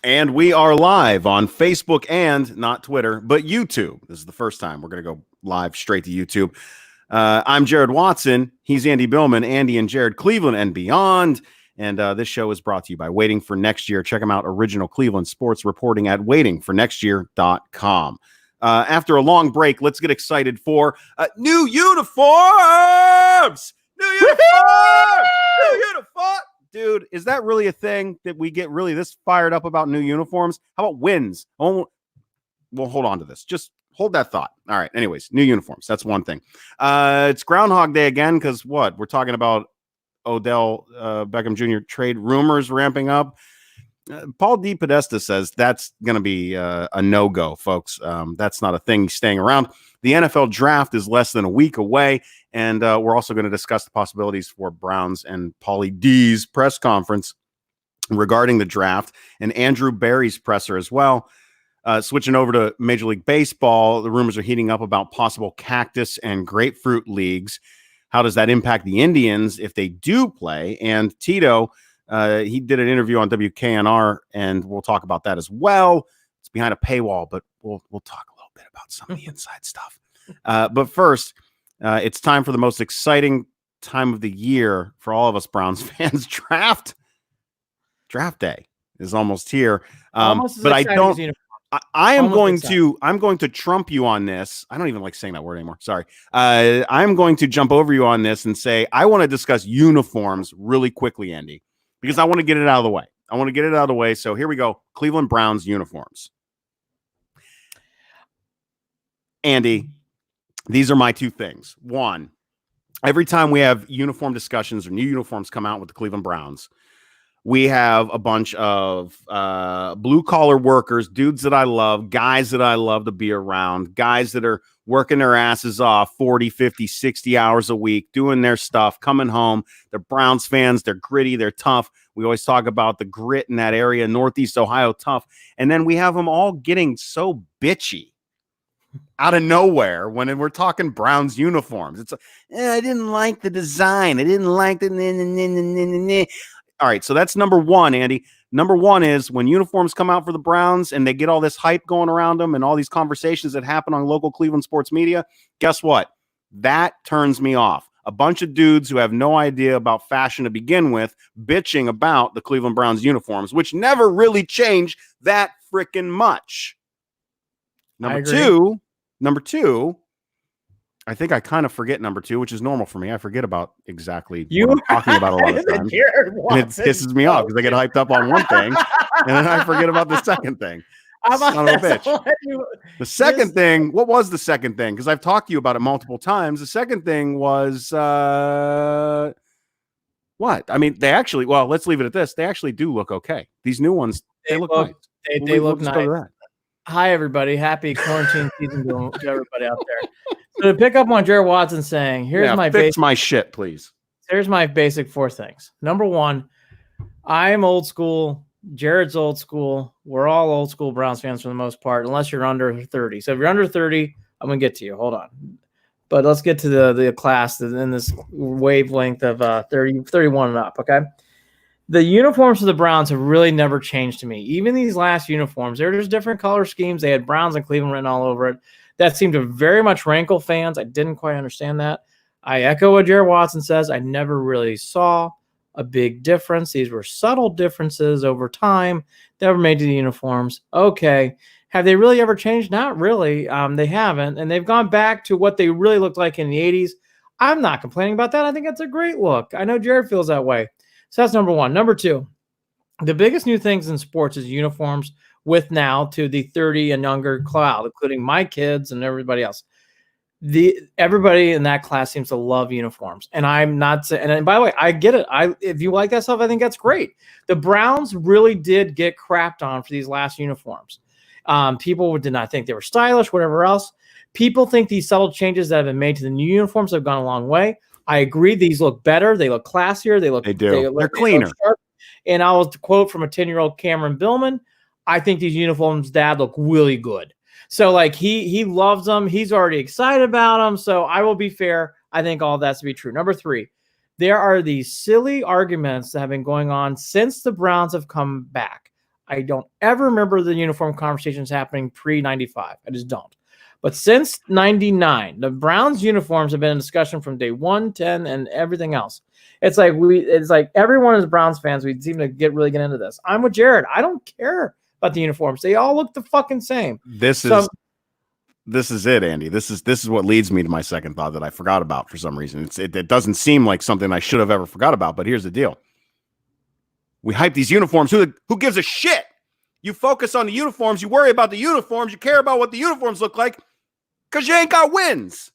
And we are live on Facebook and not Twitter, but YouTube. This is the first time we're going to go live straight to YouTube. I'm Jared Watson. He's Andy Billman, Andy and Jared Cleveland and beyond. And this show is brought to you by Waiting for Next Year. Check them out. Original Cleveland sports reporting at waitingfornextyear.com. After a long break, let's get excited for new uniforms. New uniforms. New uniforms. Dude, is that really a thing that we get really this fired up about new uniforms? How about wins? Oh, we'll hold on to this. Just hold that thought. All right. Anyways, new uniforms. That's one thing. It's Groundhog Day again because what? We're talking about Odell Beckham Jr. trade rumors ramping up. Paul D. Podesta says that's going to be a no-go, folks. That's not a thing staying around. The NFL draft is less than a week away, and we're also going to discuss the possibilities for Browns and Paulie D's press conference regarding the draft and Andrew Berry's presser as well. Switching over to Major League Baseball, the rumors are heating up about possible cactus and grapefruit leagues. How does that impact the Indians if they do play? And Tito, he did an interview on WKNR, and we'll talk about that as well. It's behind a paywall, but we'll talk a little bit about some of the inside stuff. But first, it's time for the most exciting time of the year for all of us Browns fans. Draft day is almost here. But I don't. I'm going to trump you on this. I don't even like saying that word anymore. Sorry. I'm going to jump over you on this and say I want to discuss uniforms really quickly, Andy, because I want to get it out of the way. So here we go. Cleveland Browns uniforms. Andy, these are my two things. One, every time we have uniform discussions or new uniforms come out with the Cleveland Browns, we have a bunch of blue-collar workers, dudes that I love, guys that I love to be around, guys that are working their asses off 40, 50, 60 hours a week, doing their stuff, coming home. They're Browns fans. They're gritty. They're tough. We always talk about the grit in that area, Northeast Ohio tough. And then we have them all getting so bitchy out of nowhere when we're talking Browns uniforms. It's I didn't like the design. I didn't like the All right, so that's number one, Andy. Number one is when uniforms come out for the Browns and they get all this hype going around them and all these conversations that happen on local Cleveland sports media, guess what? That turns me off. A bunch of dudes who have no idea about fashion to begin with bitching about the Cleveland Browns uniforms, which never really changed that freaking much. Number two, I think I kind of forget number two, which is normal for me. I forget about exactly what I'm talking about a lot of times. And it pisses me off because I get hyped up on one thing and then I forget about the second thing. Son of a bitch. The second thing, what was the second thing? Because I've talked to you about it multiple times. The second thing was what? I mean, they actually, well, let's leave it at this. They actually do look okay. These new ones, they look nice. They look nice. Hi, everybody. Happy quarantine season to everybody out there. So to pick up on Jared Watson saying, here's my shit, please. Here's my basic four things. Number one, I'm old school. Jared's old school. We're all old school Browns fans for the most part, unless you're under 30. So if you're under 30, I'm going to get to you. Hold on. But let's get to the class in this wavelength of 31 and up, okay? The uniforms for the Browns have really never changed to me. Even these last uniforms, they're just different color schemes. They had Browns and Cleveland written all over it. That seemed to very much rankle fans. I didn't quite understand that. I echo what Jared Watson says. I never really saw a big difference. These were subtle differences over time that were made to the uniforms. Okay. Have they really ever changed? Not really. They haven't. And they've gone back to what they really looked like in the 80s. I'm not complaining about that. I think that's a great look. I know Jared feels that way. So that's number one. Number two, the biggest new things in sports is uniforms with now to the 30 and younger crowd, including my kids and everybody else. Everybody in that class seems to love uniforms. And I'm not saying, and by the way, I get it. If you like that stuff, I think that's great. The Browns really did get crapped on for these last uniforms. People did not think they were stylish, whatever else. People think these subtle changes that have been made to the new uniforms have gone a long way. I agree. These look better. They look classier. They do. They're cleaner. And I'll quote from a 10-year-old Cameron Billman. I think these uniforms, Dad, look really good. So like he loves them. He's already excited about them. So I will be fair. I think all that's to be true. Number three, there are these silly arguments that have been going on since the Browns have come back I don't ever remember the uniform conversations happening pre-95. I just don't. But since 99, the Browns uniforms have been in discussion from day 1, 10, and everything else. It's like everyone is Browns fans. We seem to get into this. I'm with Jared. I don't care about the uniforms. They all look the fucking same. This is it, Andy. This is what leads me to my second thought that I forgot about for some reason. It doesn't seem like something I should have ever forgot about, but here's the deal. We hype these uniforms. Who gives a shit? You focus on the uniforms. You worry about the uniforms. You care about what the uniforms look like because you ain't got wins.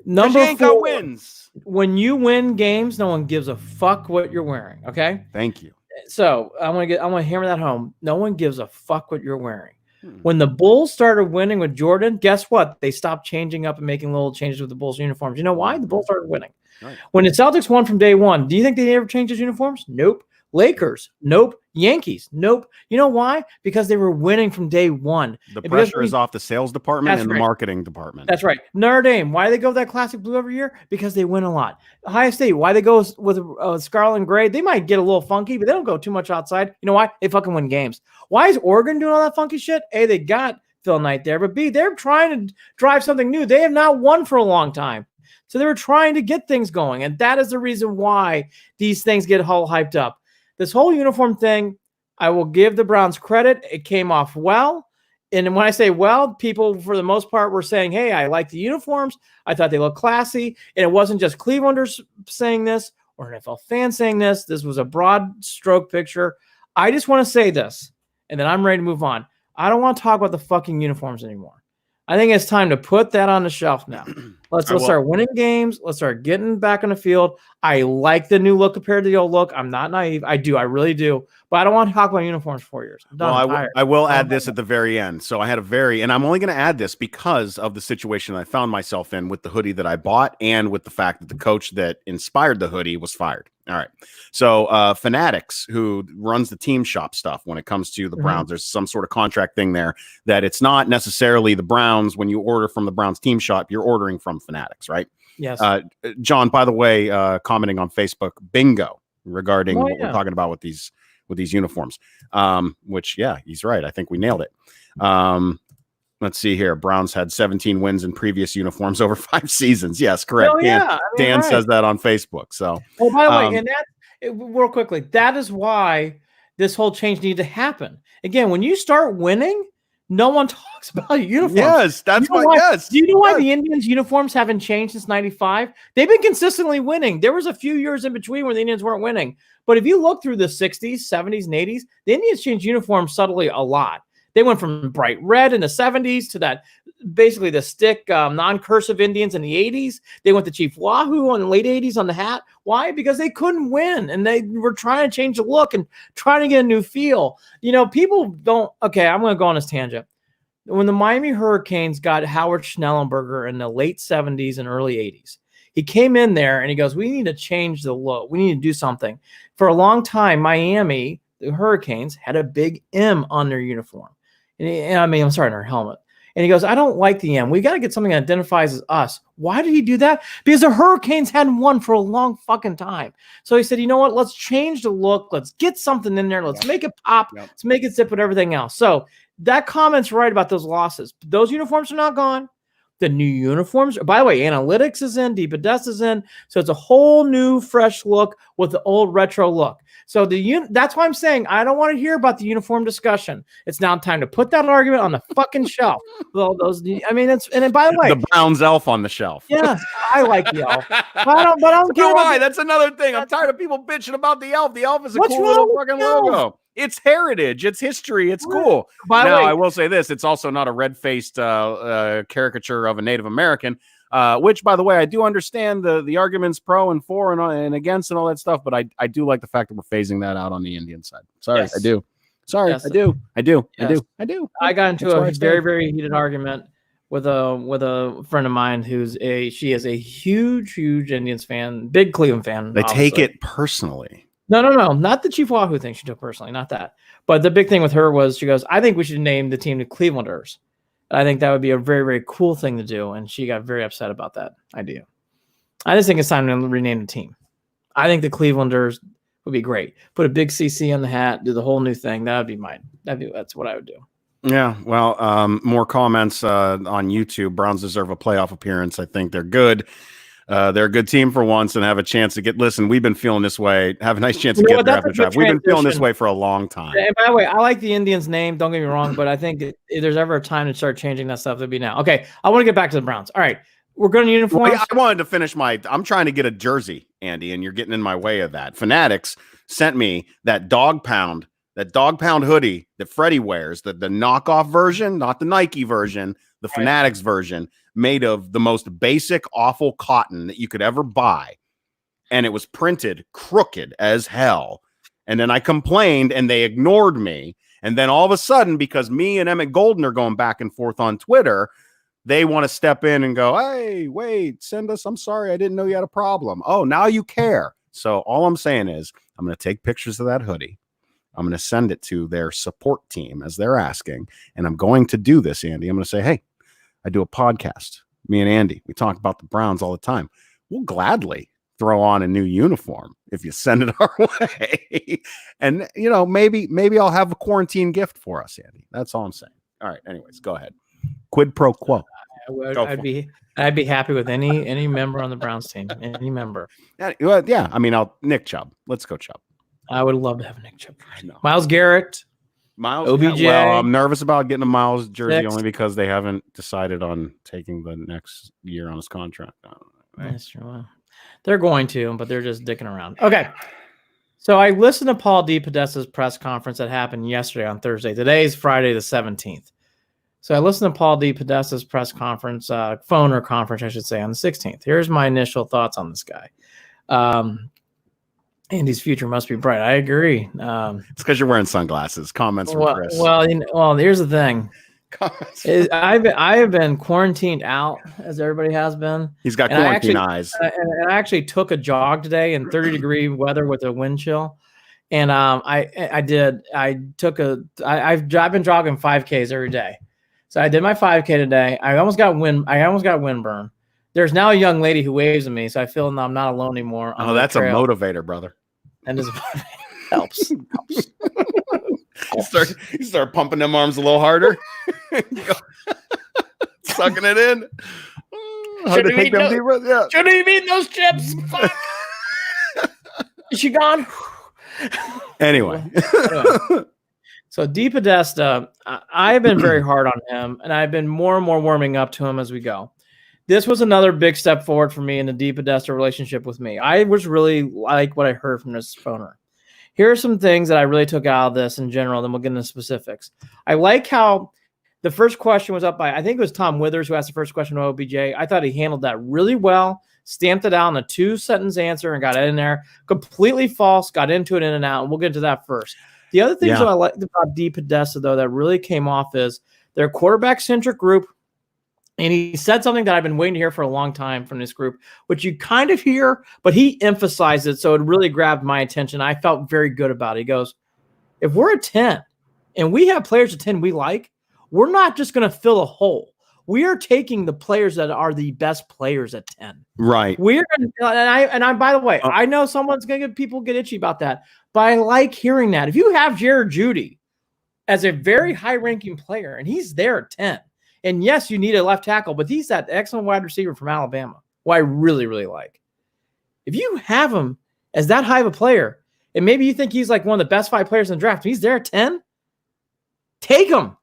Number 4, got wins. When you win games, no one gives a fuck what you're wearing. Okay. Thank you. So I want to hammer that home. No one gives a fuck what you're wearing. When the Bulls started winning with Jordan, guess what? They stopped changing up and making little changes with the Bulls uniforms. You know why? The Bulls started winning. Right. When the Celtics won from day 1, do you think they ever changed his uniforms? Nope. Lakers, nope. Yankees, nope. You know why? Because they were winning from day 1. The pressure is off the sales department and the marketing department. That's right. Notre Dame, why do they go with that classic blue every year? Because they win a lot. Ohio State, why they go with scarlet and gray? They might get a little funky, but they don't go too much outside. You know why? They fucking win games. Why is Oregon doing all that funky shit? A, they got Phil Knight there, but B, they're trying to drive something new. They have not won for a long time. So they were trying to get things going, and that is the reason why these things get all hyped up. This whole uniform thing, I will give the Browns credit. It came off well. And when I say well, people for the most part were saying, hey, I like the uniforms. I thought they looked classy. And it wasn't just Clevelanders saying this or NFL fans saying this. This was a broad stroke picture. I just want to say this, and then I'm ready to move on. I don't want to talk about the fucking uniforms anymore. I think it's time to put that on the shelf now. Let's start winning games. Let's start getting back on the field. I like the new look compared to the old look. I'm not naive. I really do. But I don't want to talk about uniforms for 4 years. I will add this at the very end. So I had and I'm only going to add this because of the situation I found myself in with the hoodie that I bought and with the fact that the coach that inspired the hoodie was fired. All right. So Fanatics, who runs the team shop stuff when it comes to the Browns, there's some sort of contract thing there that it's not necessarily the Browns. When you order from the Browns team shop, you're ordering from Fanatics, right? Yes. John, by the way, commenting on Facebook, bingo, regarding what we're talking about with these uniforms, which, yeah, he's right. I think we nailed it. Let's see here. Browns had 17 wins in previous uniforms over 5 seasons. Yes, correct. Dan says that on Facebook. So, by the way, and that real quickly, that is why this whole change needed to happen. Again, when you start winning, no one talks about uniforms. Yes, that's why. Yes. Do you know why the Indians' uniforms haven't changed since '95? They've been consistently winning. There was a few years in between where the Indians weren't winning. But if you look through the 60s, 70s, and 80s, the Indians changed uniforms subtly a lot. They went from bright red in the 70s to that, basically the stick non-cursive Indians in the 80s. They went to Chief Wahoo in the late 80s on the hat. Why? Because they couldn't win, and they were trying to change the look and trying to get a new feel. You know, people don't – okay, I'm going to go on this tangent. When the Miami Hurricanes got Howard Schnellenberger in the late 70s and early 80s, he came in there and he goes, we need to change the look. We need to do something. For a long time, Miami, the Hurricanes, had a big M on their uniform. On their helmet. And he goes, I don't like the M. We got to get something that identifies as us. Why did he do that? Because the Hurricanes hadn't won for a long fucking time. So he said, you know what? Let's change the look. Let's get something in there. Let's make it pop. Let's make it zip with everything else. So that comment's right about those losses. Those uniforms are not gone. The new uniforms, by the way, analytics is in, DePodesta is in. So it's a whole new, fresh look with the old retro look. So that's why I'm saying I don't want to hear about the uniform discussion. It's now time to put that argument on the fucking shelf. Well, and by the way, the Browns elf on the shelf. Yeah, I like the elf. But I don't care why. That's another thing. I'm tired of people bitching about the elf. The elf is a cool little fucking logo. It's heritage. It's history. It's cool. Now, I will say this. It's also not a red-faced caricature of a Native American, which, by the way, I do understand the arguments pro and for and against and all that stuff, but I do like the fact that we're phasing that out on the Indian side. Sorry, yes. I do. Sorry, yes. I do. Yes. I do. I got into a very, very heated argument with a friend of mine she is a huge Indians fan, big Cleveland fan. They take it personally. No, not the Chief Wahoo thing she took personally, not that. But the big thing with her was she goes, I think we should name the team the Clevelanders. And I think that would be a very, very cool thing to do. And she got very upset about that idea. I just think it's time to rename the team. I think the Clevelanders would be great. Put a big CC on the hat, do the whole new thing. That would be mine. That's what I would do. Yeah, well, more comments on YouTube. Browns deserve a playoff appearance. I think they're good. They're a good team for once and have a chance to get. Listen, we've been feeling this way. Have a nice chance to get drafted. We've been feeling this way for a long time. And by the way, I like the Indians name. Don't get me wrong, but I think if there's ever a time to start changing that stuff, it'd be now. Okay, I want to get back to the Browns. All right, we're going to uniforms. Well, I wanted to finish I'm trying to get a jersey, Andy, and you're getting in my way of that. Fanatics sent me that dog pound hoodie that Freddie wears, the knockoff version, not the Nike version, the Fanatics version, made of the most basic, awful cotton that you could ever buy. And it was printed crooked as hell. And then I complained and they ignored me. And then all of a sudden, because me and Emmett Golden are going back and forth on Twitter, they want to step in and go, hey, wait, send us. I'm sorry. I didn't know you had a problem. Oh, now you care. So all I'm saying is I'm going to take pictures of that hoodie. I'm going to send it to their support team as they're asking. And I'm going to do this, Andy. I'm going to say, hey, I do a podcast. Me and Andy, we talk about the Browns all the time. We'll gladly throw on a new uniform if you send it our way. And, maybe I'll have a quarantine gift for us, Andy. That's all I'm saying. All right. Anyways, go ahead. Quid pro quo. I'd be happy with any member on the Browns team. Any member. Yeah. I mean, Nick Chubb. Let's go Chubb. I would love to have a Nick Chubb. Myles Garrett. OBJ. Yeah, well, I'm nervous about getting a Miles jersey only because they haven't decided on taking the next year on his contract. That's true. They're going to, but they're just dicking around. Okay. So I listened to Paul DePodesta's press conference that happened yesterday on Thursday. Today is Friday the 17th. So I listened to Paul DePodesta's press conference, phone or conference, I should say, on the 16th. Here's my initial thoughts on this guy. Andy's future must be bright. I agree. It's because you're wearing sunglasses. Comments from Chris. Well, here's the thing. I have been quarantined out, as everybody has been. He's got quarantine eyes. And I actually took a jog today in 30-degree weather with a wind chill. And I've been jogging 5Ks every day. So I did my 5K today. I almost got windburn. There's now a young lady who waves at me, so I feel I'm not alone anymore. Oh, that's a motivator, brother. And it helps. You start pumping them arms a little harder. Sucking it in. Should have eaten those chips. Fuck. Is she gone? Anyway. So DePodesta, I have been very hard on him, and I've been more and more warming up to him as we go. This was another big step forward for me in the DePodesta relationship with me. I was really like what I heard from this phoner. Here are some things that I really took out of this in general, then we'll get into specifics. I like how the first question was up by, I think it was Tom Withers who asked the first question to OBJ. I thought he handled that really well, stamped it out in a 2-sentence answer and got it in there. Completely false, got into it in and out, and we'll get to that first. The other things that I liked about DePodesta, though, that really came off is they're a quarterback-centric group. And he said something that I've been waiting to hear for a long time from this group, which you kind of hear, but he emphasized it, so it really grabbed my attention. I felt very good about it. He goes, if we're a 10 and we have players at 10 we like, we're not just going to fill a hole. We are taking the players that are the best players at 10. Right. We're going to, and I, by the way, I know someone's going to get people get itchy about that, but I like hearing that. If you have Jared Judy as a very high-ranking player and he's there at 10, and yes, you need a left tackle, but he's that excellent wide receiver from Alabama, who I really, really like. If you have him as that high of a player, and maybe you think he's like one of the best 5 players in the draft, and he's there at 10, take him.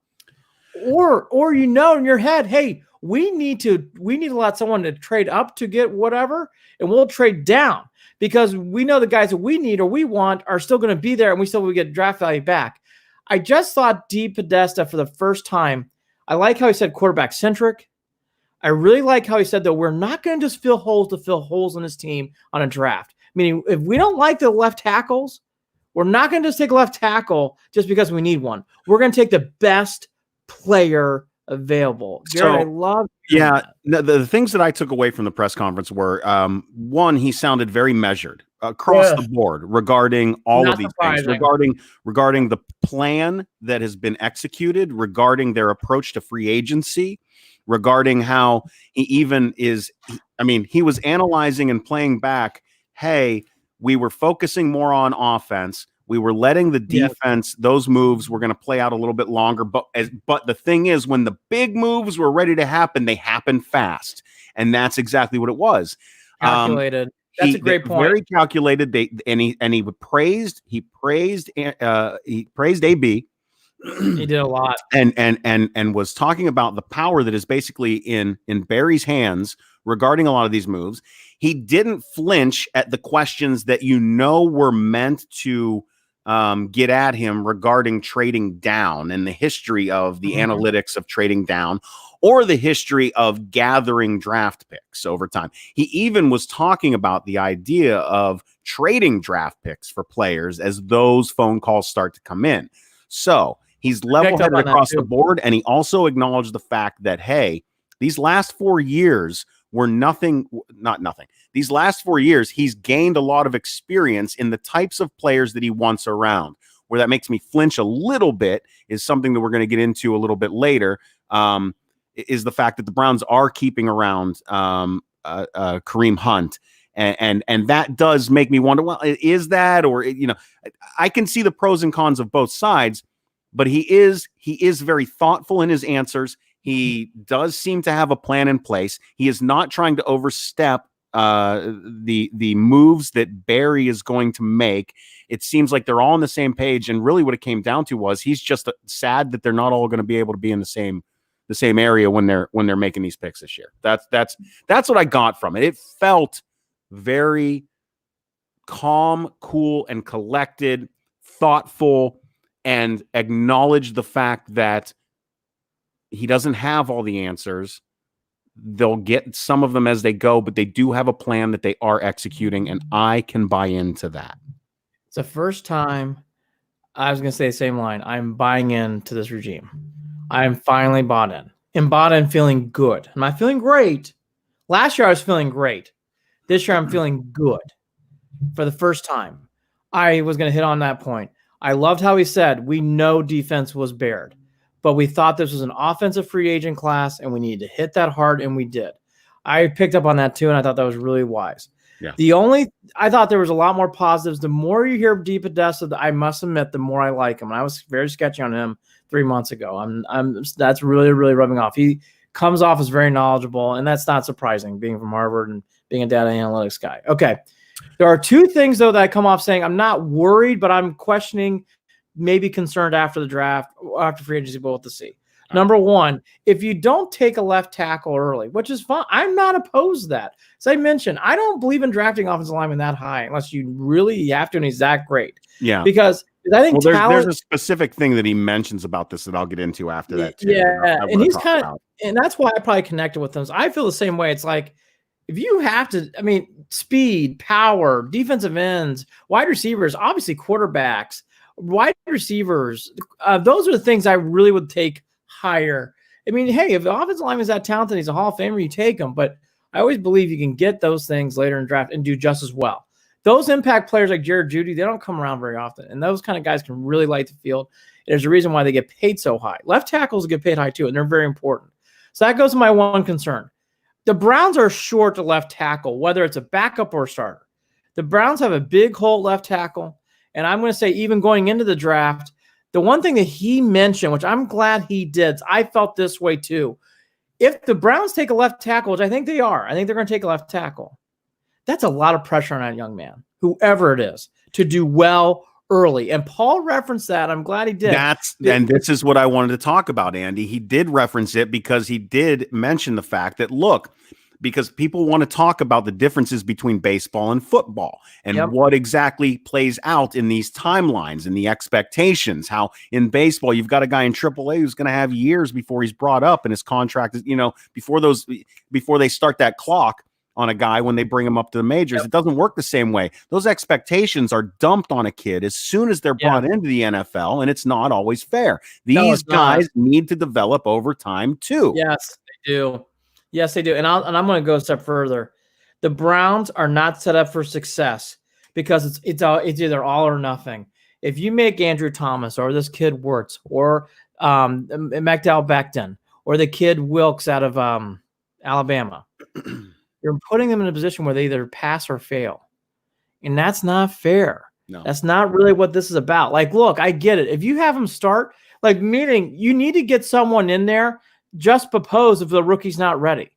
Or in your head, hey, we need to let someone to trade up to get whatever, and we'll trade down because we know the guys that we need or we want are still going to be there, and we still will get draft value back. I just thought DePodesta for the first time. I like how he said quarterback centric. I really like how he said that we're not going to just fill holes in his team on a draft. Meaning, if we don't like the left tackles, we're not going to just take a left tackle just because we need one. We're going to take the best player available. Jared, I love that. The things that I took away from the press conference were, one, he sounded very measured across the board regarding all of these things, regarding the plan that has been executed, regarding their approach to free agency, regarding how he was analyzing and playing back, hey, we were focusing more on offense. We were letting the defense, those moves were going to play out a little bit longer. But the thing is, when the big moves were ready to happen, they happened fast. And that's exactly what it was. Calculated. That's a great point. Very calculated. He praised AB. He did a lot. And was talking about the power that is basically in Barry's hands regarding a lot of these moves. He didn't flinch at the questions that were meant to get at him regarding trading down and the history of the analytics of trading down, or the history of gathering draft picks over time. He even was talking about the idea of trading draft picks for players as those phone calls start to come in. So he's level-headed across the board, and he also acknowledged the fact that, hey, these last 4 years were nothing. These last 4 years, he's gained a lot of experience in the types of players that he wants around. Where that makes me flinch a little bit is something that we're going to get into a little bit later, is the fact that the Browns are keeping around Kareem Hunt. And that does make me wonder, well, is that, or, I can see the pros and cons of both sides, but he is very thoughtful in his answers. He does seem to have a plan in place. He is not trying to overstep the moves that Barry is going to make. It seems like they're all on the same page. And really what it came down to was he's just sad that they're not all going to be able to be in the same area when they're making these picks this year. That's what I got from it. It felt very calm, cool, and collected, thoughtful, and acknowledged the fact that he doesn't have all the answers. They'll get some of them as they go, but they do have a plan that they are executing, and I can buy into that. It's the first time, I was going to say the same line, I'm buying into this regime. I'm finally bought in. And bought in feeling good. I'm not feeling great. Last year I was feeling great. This year I'm feeling good for the first time. I was going to hit on that point. I loved how he said, we know defense was bared, but we thought this was an offensive free agent class and we needed to hit that hard, and we did. I picked up on that too, and I thought that was really wise. Yeah. I thought there was a lot more positives. The more you hear Deep Odessa, I must admit, the more I like him. And I was very sketchy on him 3 months ago. That's really, really rubbing off. He comes off as very knowledgeable, and that's not surprising, being from Harvard and being a data analytics guy. Okay. There are two things, though, that I come off saying I'm not worried, but I'm questioning, maybe concerned after the draft, after free agency, we'll have to see. Number one, if you don't take a left tackle early, which is fine, I'm not opposed to that. As I mentioned, I don't believe in drafting offensive linemen that high unless you really have to, and he's that great. Yeah. Because I think there's a specific thing that he mentions about this that I'll get into after that too. Yeah, and he's kind of, and that's why I probably connected with him. So I feel the same way. It's like, if you have to, speed, power, defensive ends, wide receivers, obviously quarterbacks, wide receivers, those are the things I really would take higher. Hey, if the offensive lineman is that talented, he's a Hall of Famer, you take him. But I always believe you can get those things later in draft and do just as well. Those impact players like Jared Judy, they don't come around very often. And those kind of guys can really light the field. There's a reason why they get paid so high. Left tackles get paid high too, and they're very important. So that goes to my one concern. The Browns are short to left tackle, whether it's a backup or a starter. The Browns have a big hole left tackle. And I'm going to say, even going into the draft, the one thing that he mentioned, which I'm glad he did, I felt this way too. If the Browns take a left tackle, which I think they are, I think they're going to take a left tackle. That's a lot of pressure on that young man, whoever it is, to do well early. And Paul referenced that. I'm glad he did. And this is what I wanted to talk about, Andy. He did reference it because he did mention the fact that, look, because people want to talk about the differences between baseball and football and what exactly plays out in these timelines and the expectations. How in baseball, you've got a guy in AAA who's going to have years before he's brought up, and his contract is, before they start that clock on a guy when they bring him up to the majors. It doesn't work the same way. Those expectations are dumped on a kid as soon as they're brought into the NFL, and it's not always fair. These guys need to develop over time too. Yes, they do. Yes, they do. And I'm going to go a step further. The Browns are not set up for success because it's either all or nothing. If you make Andrew Thomas or this kid Wirtz or McDowell Becton or the kid Wilkes out of Alabama, you're putting them in a position where they either pass or fail. And that's not fair. No. That's not really what this is about. Like, look, I get it. If you have him start, like, meaning you need to get someone in there just propose if the rookie's not ready.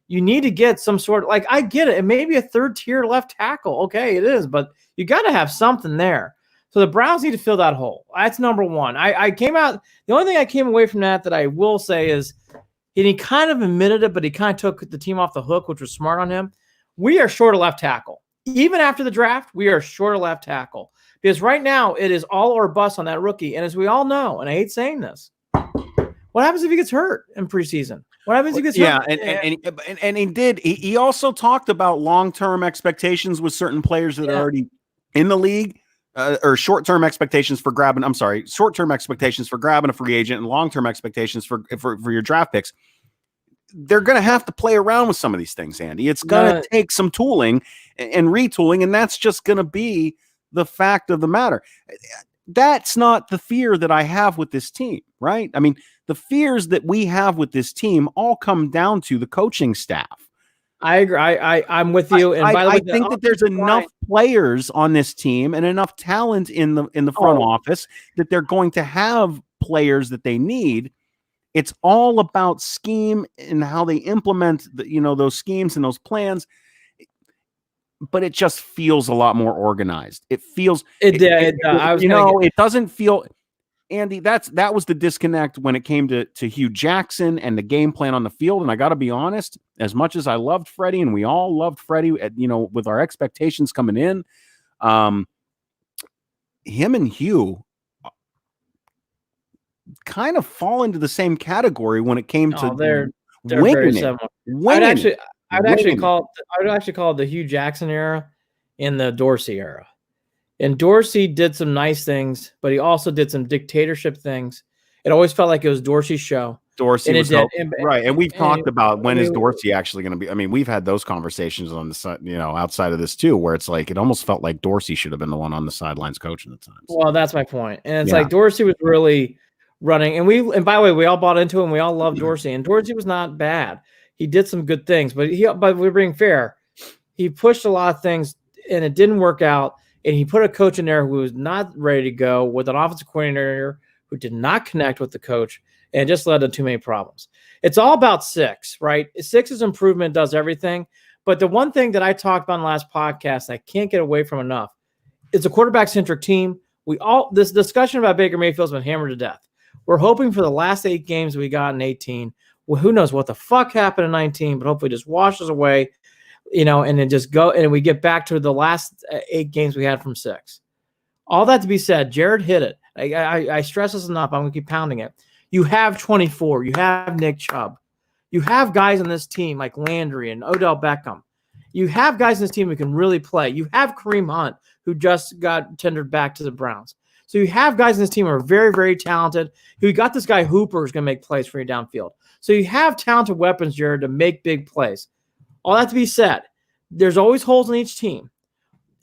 You need to get some sort of, like, I get it. It may be a third tier left tackle. Okay, it is, but you got to have something there. So the Browns need to fill that hole. That's number one. I came out, the only thing I came away from that I will say is, and he kind of admitted it, but he kind of took the team off the hook, which was smart on him. We are short of left tackle. Even after the draft, we are short of left tackle. Because right now, it is all or bust on that rookie. And as we all know, and I hate saying this, what happens if he gets hurt in preseason? What happens if he gets hurt? Yeah, and he did. He also talked about long-term expectations with certain players that are already in the league, or short-term expectations for grabbing. I'm sorry, short-term expectations for grabbing a free agent, and long-term expectations for your draft picks. They're going to have to play around with some of these things, Andy. It's going to take some tooling and retooling, and that's just going to be the fact of the matter. That's not the fear that I have with this team, right? I mean, the fears that we have with this team all come down to the coaching staff. I agree. I'm with you. And by the way, I think that there's enough players on this team and enough talent in the front office that they're going to have players that they need. It's all about scheme and how they implement those schemes and those plans. But it just feels a lot more organized. It feels it doesn't feel, Andy, that was the disconnect when it came to Hugh Jackson and the game plan on the field. And I got to be honest, as much as I loved Freddie and we all loved Freddie, with our expectations coming in, him and Hugh kind of fall into the same category when it came to they're very similar. I'd actually call it the Hugh Jackson era and the Dorsey era. And Dorsey did some nice things, but he also did some dictatorship things. It always felt like it was Dorsey's show. Dorsey was right, and we've talked about when is Dorsey actually going to be. I mean, we've had those conversations on the side, outside of this too, where it's like it almost felt like Dorsey should have been the one on the sidelines coaching at times. Well, that's my point, and it's like Dorsey was really running, and by the way, we all bought into him. We all loved Dorsey, and Dorsey was not bad. He did some good things, but we're being fair. He pushed a lot of things, and it didn't work out. And he put a coach in there who was not ready to go, with an offensive coordinator who did not connect with the coach, and it just led to too many problems. It's all about 6, right? 6's improvement does everything. But the one thing that I talked about in the last podcast I can't get away from enough is a quarterback-centric team. This discussion about Baker Mayfield's been hammered to death. We're hoping for the last 8 games we got in 18. Well, who knows what the fuck happened in 19, but hopefully it just washes away. And then just go, and we get back to the last 8 games we had from 6. All that to be said, Jared hit it. I stress this enough. I'm going to keep pounding it. You have 24. You have Nick Chubb. You have guys on this team like Landry and Odell Beckham. You have guys in this team who can really play. You have Kareem Hunt, who just got tendered back to the Browns. So you have guys in this team who are very, very talented. You got this guy Hooper who's going to make plays for you downfield. So you have talented weapons, Jared, to make big plays. All that to be said, there's always holes in each team,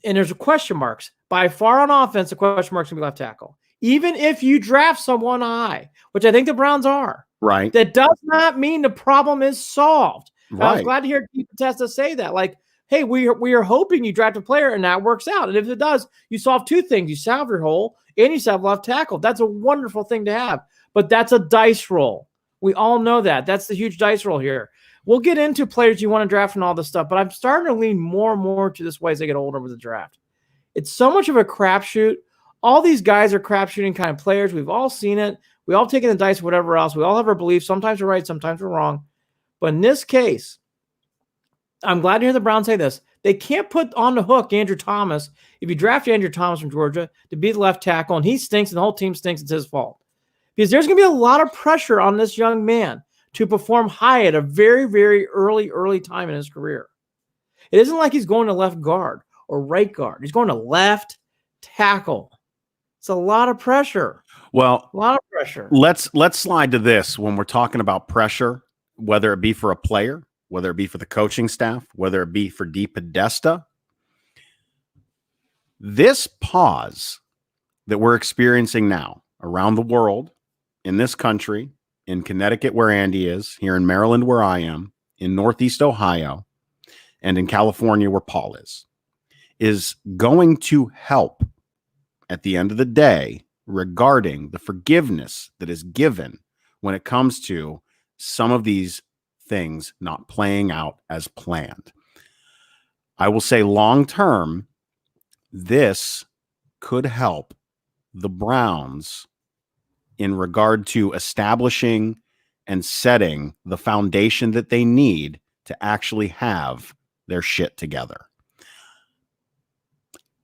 and there's question marks. By far on offense, the question marks going to be left tackle. Even if you draft someone high, which I think the Browns are, right? That does not mean the problem is solved. Right. I was glad to hear Testa say that. Like, hey, we are hoping you draft a player and that works out. And if it does, you solve 2 things. You solve your hole and you solve left tackle. That's a wonderful thing to have. But that's a dice roll. We all know that. That's the huge dice roll here. We'll get into players you want to draft and all this stuff, but I'm starting to lean more and more to this way as I get older with the draft. It's so much of a crapshoot. All these guys are crapshooting kind of players. We've all seen it. We all taken the dice, whatever else. We all have our beliefs. Sometimes we're right, sometimes we're wrong. But in this case, I'm glad to hear the Browns say this. They can't put on the hook Andrew Thomas. If you draft Andrew Thomas from Georgia to be the left tackle and he stinks and the whole team stinks, it's his fault. Because there's going to be a lot of pressure on this young man to perform high at a very, very early time in his career. It isn't like he's going to left guard or right guard. He's going to left tackle. It's a lot of pressure. Well, a lot of pressure. Let's slide to this when we're talking about pressure, whether it be for a player, whether it be for the coaching staff, whether it be for D. Podesta. This pause that we're experiencing now around the world, in this country, in Connecticut where Andy is, here in Maryland where I am, in Northeast Ohio, and in California where Paul is is going to help at the end of the day regarding the forgiveness that is given when it comes to some of these things not playing out as planned. I will say long term, this could help the Browns in regard to establishing and setting the foundation that they need to actually have their shit together.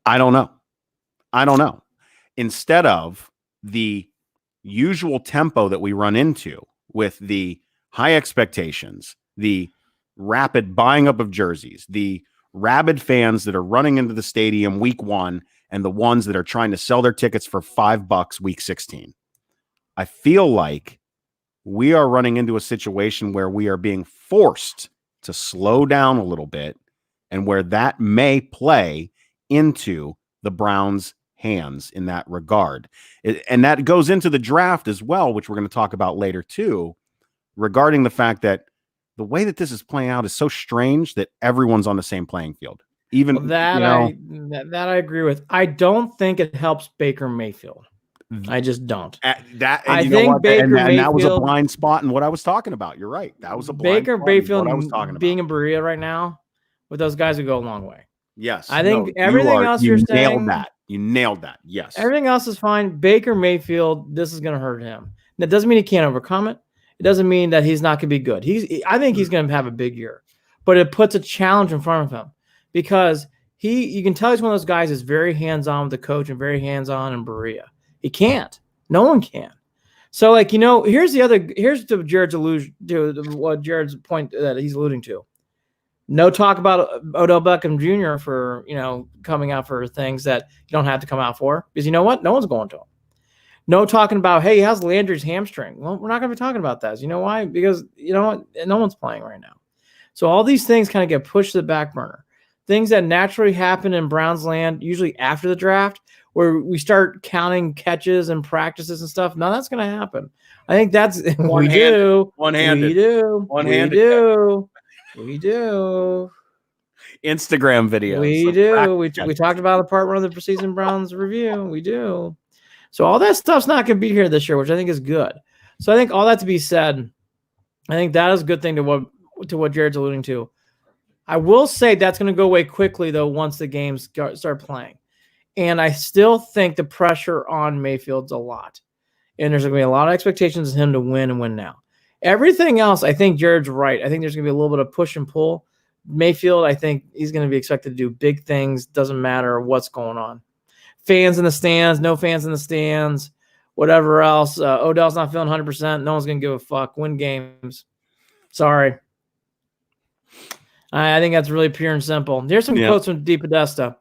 I don't know. Instead of the usual tempo that we run into with the high expectations, the rapid buying up of jerseys, the rabid fans that are running into the stadium week 1 and the ones that are trying to sell their tickets for $5 week 16. I feel like we are running into a situation where we are being forced to slow down a little bit, and where that may play into the Browns' hands in that regard. And that goes into the draft as well, which we're going to talk about later too, regarding the fact that the way that this is playing out is so strange that everyone's on the same playing field. Even well, that I agree with. I don't think it helps Baker Mayfield. I just don't. I think Baker Mayfield, and that was a blind spot in what I was talking about. You're right. That was a blind Baker spot Mayfield in what I was talking about. Being in Berea right now with those guys would go a long way. Yes. I think everything else you're saying. You nailed that. Yes. Everything else is fine. Baker Mayfield, this is going to hurt him. That doesn't mean he can't overcome it. It doesn't mean that he's not going to be good. I think he's going to have a big year, but it puts a challenge in front of him because you can tell he's one of those guys that's very hands-on with the coach and very hands-on in Berea. He can't. No one can. So, here's to what Jared's point that he's alluding to. No talk about Odell Beckham Jr. for, coming out for things that you don't have to come out for, because you know what? No one's going to him. No talking about, hey, how's Landry's hamstring? Well, we're not going to be talking about that. You know why? Because, you know what? No one's playing right now. So all these things kind of get pushed to the back burner. Things that naturally happen in Browns land, usually after the draft, where we start counting catches and practices and stuff. No, that's going to happen. I think that's we do. One-handed. We do. Instagram videos. We do. We talked about the part 1 of the preseason Browns review. We do. So all that stuff's not going to be here this year, which I think is good. So I think all that to be said, I think that is a good thing to what Jared's alluding to. I will say that's going to go away quickly, though, once the games start playing. And I still think the pressure on Mayfield's a lot. And there's going to be a lot of expectations of him to win and win now. Everything else, I think Jared's right. I think there's going to be a little bit of push and pull. Mayfield, I think he's going to be expected to do big things. Doesn't matter what's going on. Fans in the stands, no fans in the stands, whatever else. Odell's not feeling 100%. No one's going to give a fuck. Win games. Sorry. I think that's really pure and simple. Here's some quotes from DePodesta.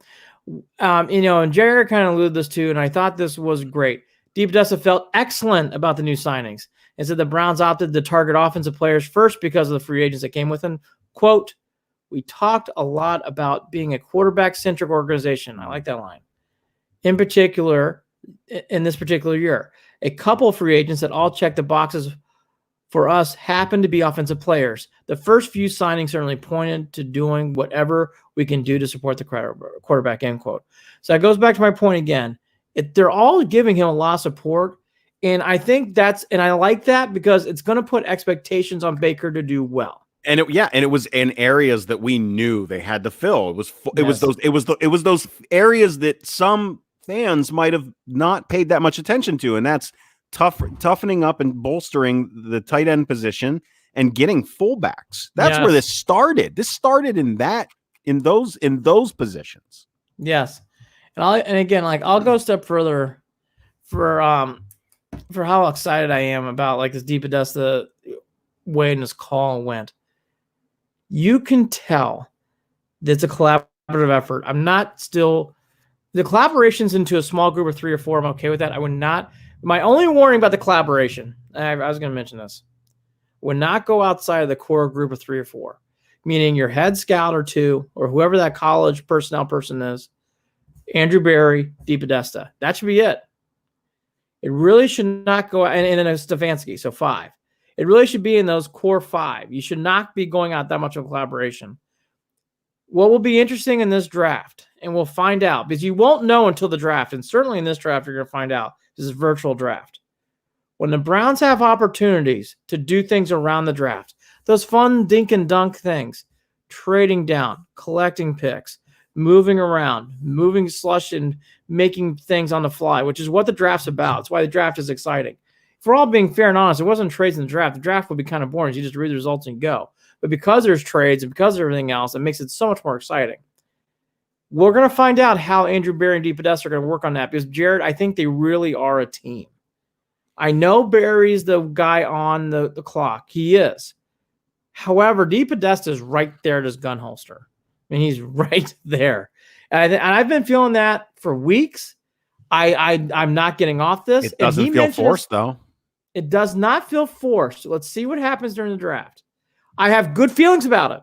And Jared kind of alluded this too, and I thought this was great. DePodesta felt excellent about the new signings and said the Browns opted to target offensive players first because of the free agents that came with them. Quote, we talked a lot about being a quarterback-centric organization. I like that line. In particular, in this particular year, a couple of free agents that all checked the boxes for us happened to be offensive players. The first few signings certainly pointed to doing whatever we can do to support the quarterback, end quote. So that goes back to my point again. They're all giving him a lot of support. And I think I like that because it's going to put expectations on Baker to do well. And it was in areas that we knew they had to fill. It was those areas that some fans might have not paid that much attention to, and that's toughening up and bolstering the tight end position and getting fullbacks. That's where this started. This started in those positions. Yes, and again, I'll go a step further for how excited I am about this DePodesta way in this call went. You can tell that it's a collaborative effort. The collaboration's into a small group of 3 or 4. I'm okay with that. I would not. My only warning about the collaboration, I was going to mention this, would not go outside of the core group of 3 or 4, meaning your head scout or 2, or whoever that college personnel person is, Andrew Berry, DePodesta. That should be it. It really should not go, and then Stefanski, so 5. It really should be in those core 5. You should not be going out that much of a collaboration. What will be interesting in this draft, and we'll find out, because you won't know until the draft, and certainly in this draft, you're going to find out. This is a virtual draft. When the Browns have opportunities to do things around the draft, those fun dink and dunk things, trading down, collecting picks, moving around, moving slush, and making things on the fly, which is what the draft's about. It's why the draft is exciting. If we're all being fair and honest, it wasn't trades in the draft. The draft would be kind of boring. You just read the results and go. But because there's trades and because of everything else, it makes it so much more exciting. We're going to find out how Andrew Berry and Dee Podesta are going to work on that, because, Jared, I think they really are a team. I know Barry's the guy on the clock. He is. However, Dee Podesta is right there at his gun holster. I mean, he's right there. And I've been feeling that for weeks. I'm not getting off this. It doesn't feel forced, though. It does not feel forced. Let's see what happens during the draft. I have good feelings about it.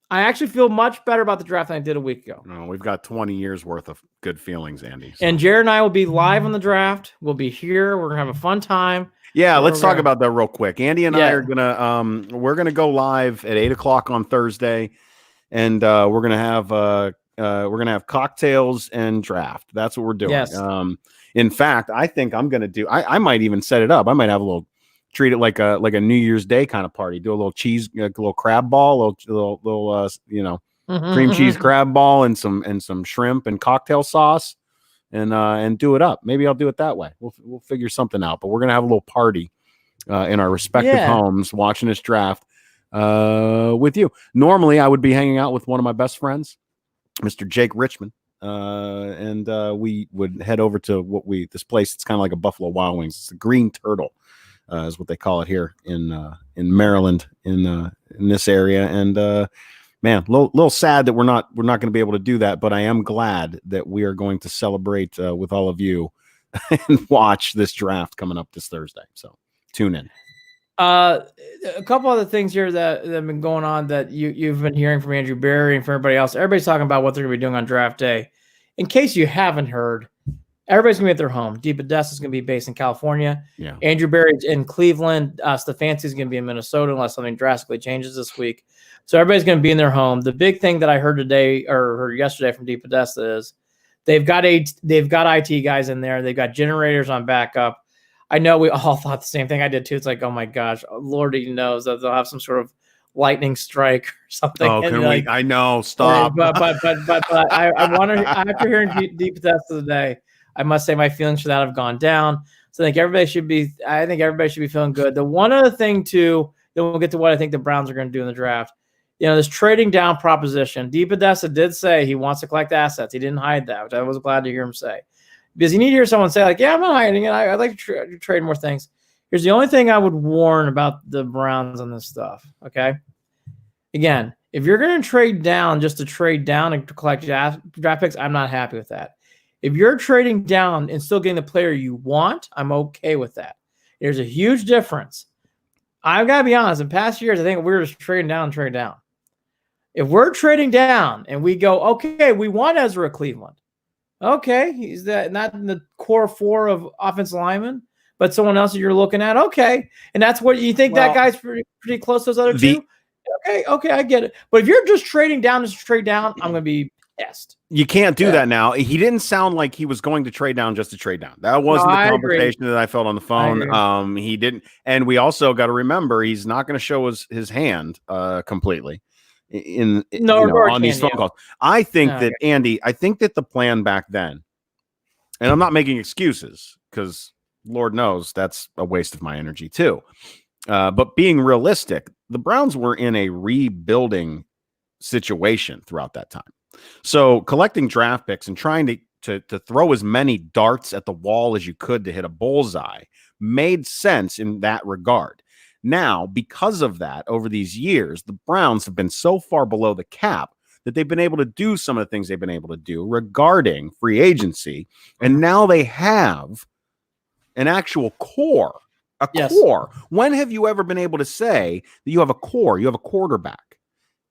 I actually feel much better about the draft than I did a week ago. No, we've got 20 years worth of good feelings, Andy. So. And Jared and I will be live on the draft. We'll be here. We're gonna have a fun time. Yeah, let's talk about that real quick. Andy and I are gonna we're gonna go live at 8:00 on Thursday, and we're gonna have cocktails and draft. That's what we're doing. Yes. In fact, I think I'm gonna do. I might even set it up. I might have a little. Treat it like a New Year's Day kind of party. Do a little cheese, a little crab ball, little cream cheese crab ball, and some shrimp and cocktail sauce, and do it up. Maybe I'll do it that way. We'll figure something out. But we're gonna have a little party in our respective homes, watching this draft with you. Normally, I would be hanging out with one of my best friends, Mr. Jake Richmond, and we would head over to this place. It's kind of like a Buffalo Wild Wings. It's the Green Turtle. Is what they call it here in Maryland, in this area. And man, little sad that we're not going to be able to do that, but I am glad that we are going to celebrate with all of you and watch this draft coming up this Thursday. So tune in. A couple other things here that have been going on that you've been hearing from Andrew Berry and from everybody else. Everybody's talking about what they're going to be doing on draft day. In case you haven't heard, everybody's going to be at their home. Dee Podesta is going to be based in California. Yeah. Andrew Berry's in Cleveland. Stefanski is going to be in Minnesota unless something drastically changes this week. So everybody's going to be in their home. The big thing that I heard today or heard yesterday from Dee Podesta is they've got IT guys in there. They've got generators on backup. I know we all thought the same thing. I did too. It's like, oh my gosh, Lordy knows that they'll have some sort of lightning strike or something. Oh, can we? I know. Stop. But I want to. After hearing Dee Podesta today, I must say my feelings for that have gone down. So I think everybody should be feeling good. The one other thing too, then we'll get to what I think the Browns are going to do in the draft. This trading down proposition. Dee Podesta did say he wants to collect assets. He didn't hide that, which I was glad to hear him say. Because you need to hear someone say, like, yeah, I'm not hiding it. I'd like to trade more things. Here's the only thing I would warn about the Browns on this stuff, okay? Again, if you're going to trade down just to trade down and to collect draft picks, I'm not happy with that. If you're trading down and still getting the player you want, I'm okay with that. There's a huge difference. I've got to be honest. In past years, I think we're just trading down. If we're trading down and we go, okay, we want Ezra Cleveland. Okay, he's not in the core four of offensive linemen, but someone else that you're looking at. Okay, and that's what you think that guy's pretty close to those other two. Okay, I get it. But if you're just trading down just to trade down, I'm going to be pissed. You can't do that now. He didn't sound like he was going to trade down just to trade down. That wasn't the conversation that I felt on the phone. He didn't. And we also got to remember he's not going to show his hand completely on these phone calls. I think that Andy, I think that the plan back then, and I'm not making excuses because Lord knows that's a waste of my energy too. But being realistic, the Browns were in a rebuilding situation throughout that time. So collecting draft picks and trying to throw as many darts at the wall as you could to hit a bullseye made sense in that regard. Now, because of that, over these years, the Browns have been so far below the cap that they've been able to do some of the things they've been able to do regarding free agency. And now they have an actual core, core. When have you ever been able to say that you have a core? You have a quarterback,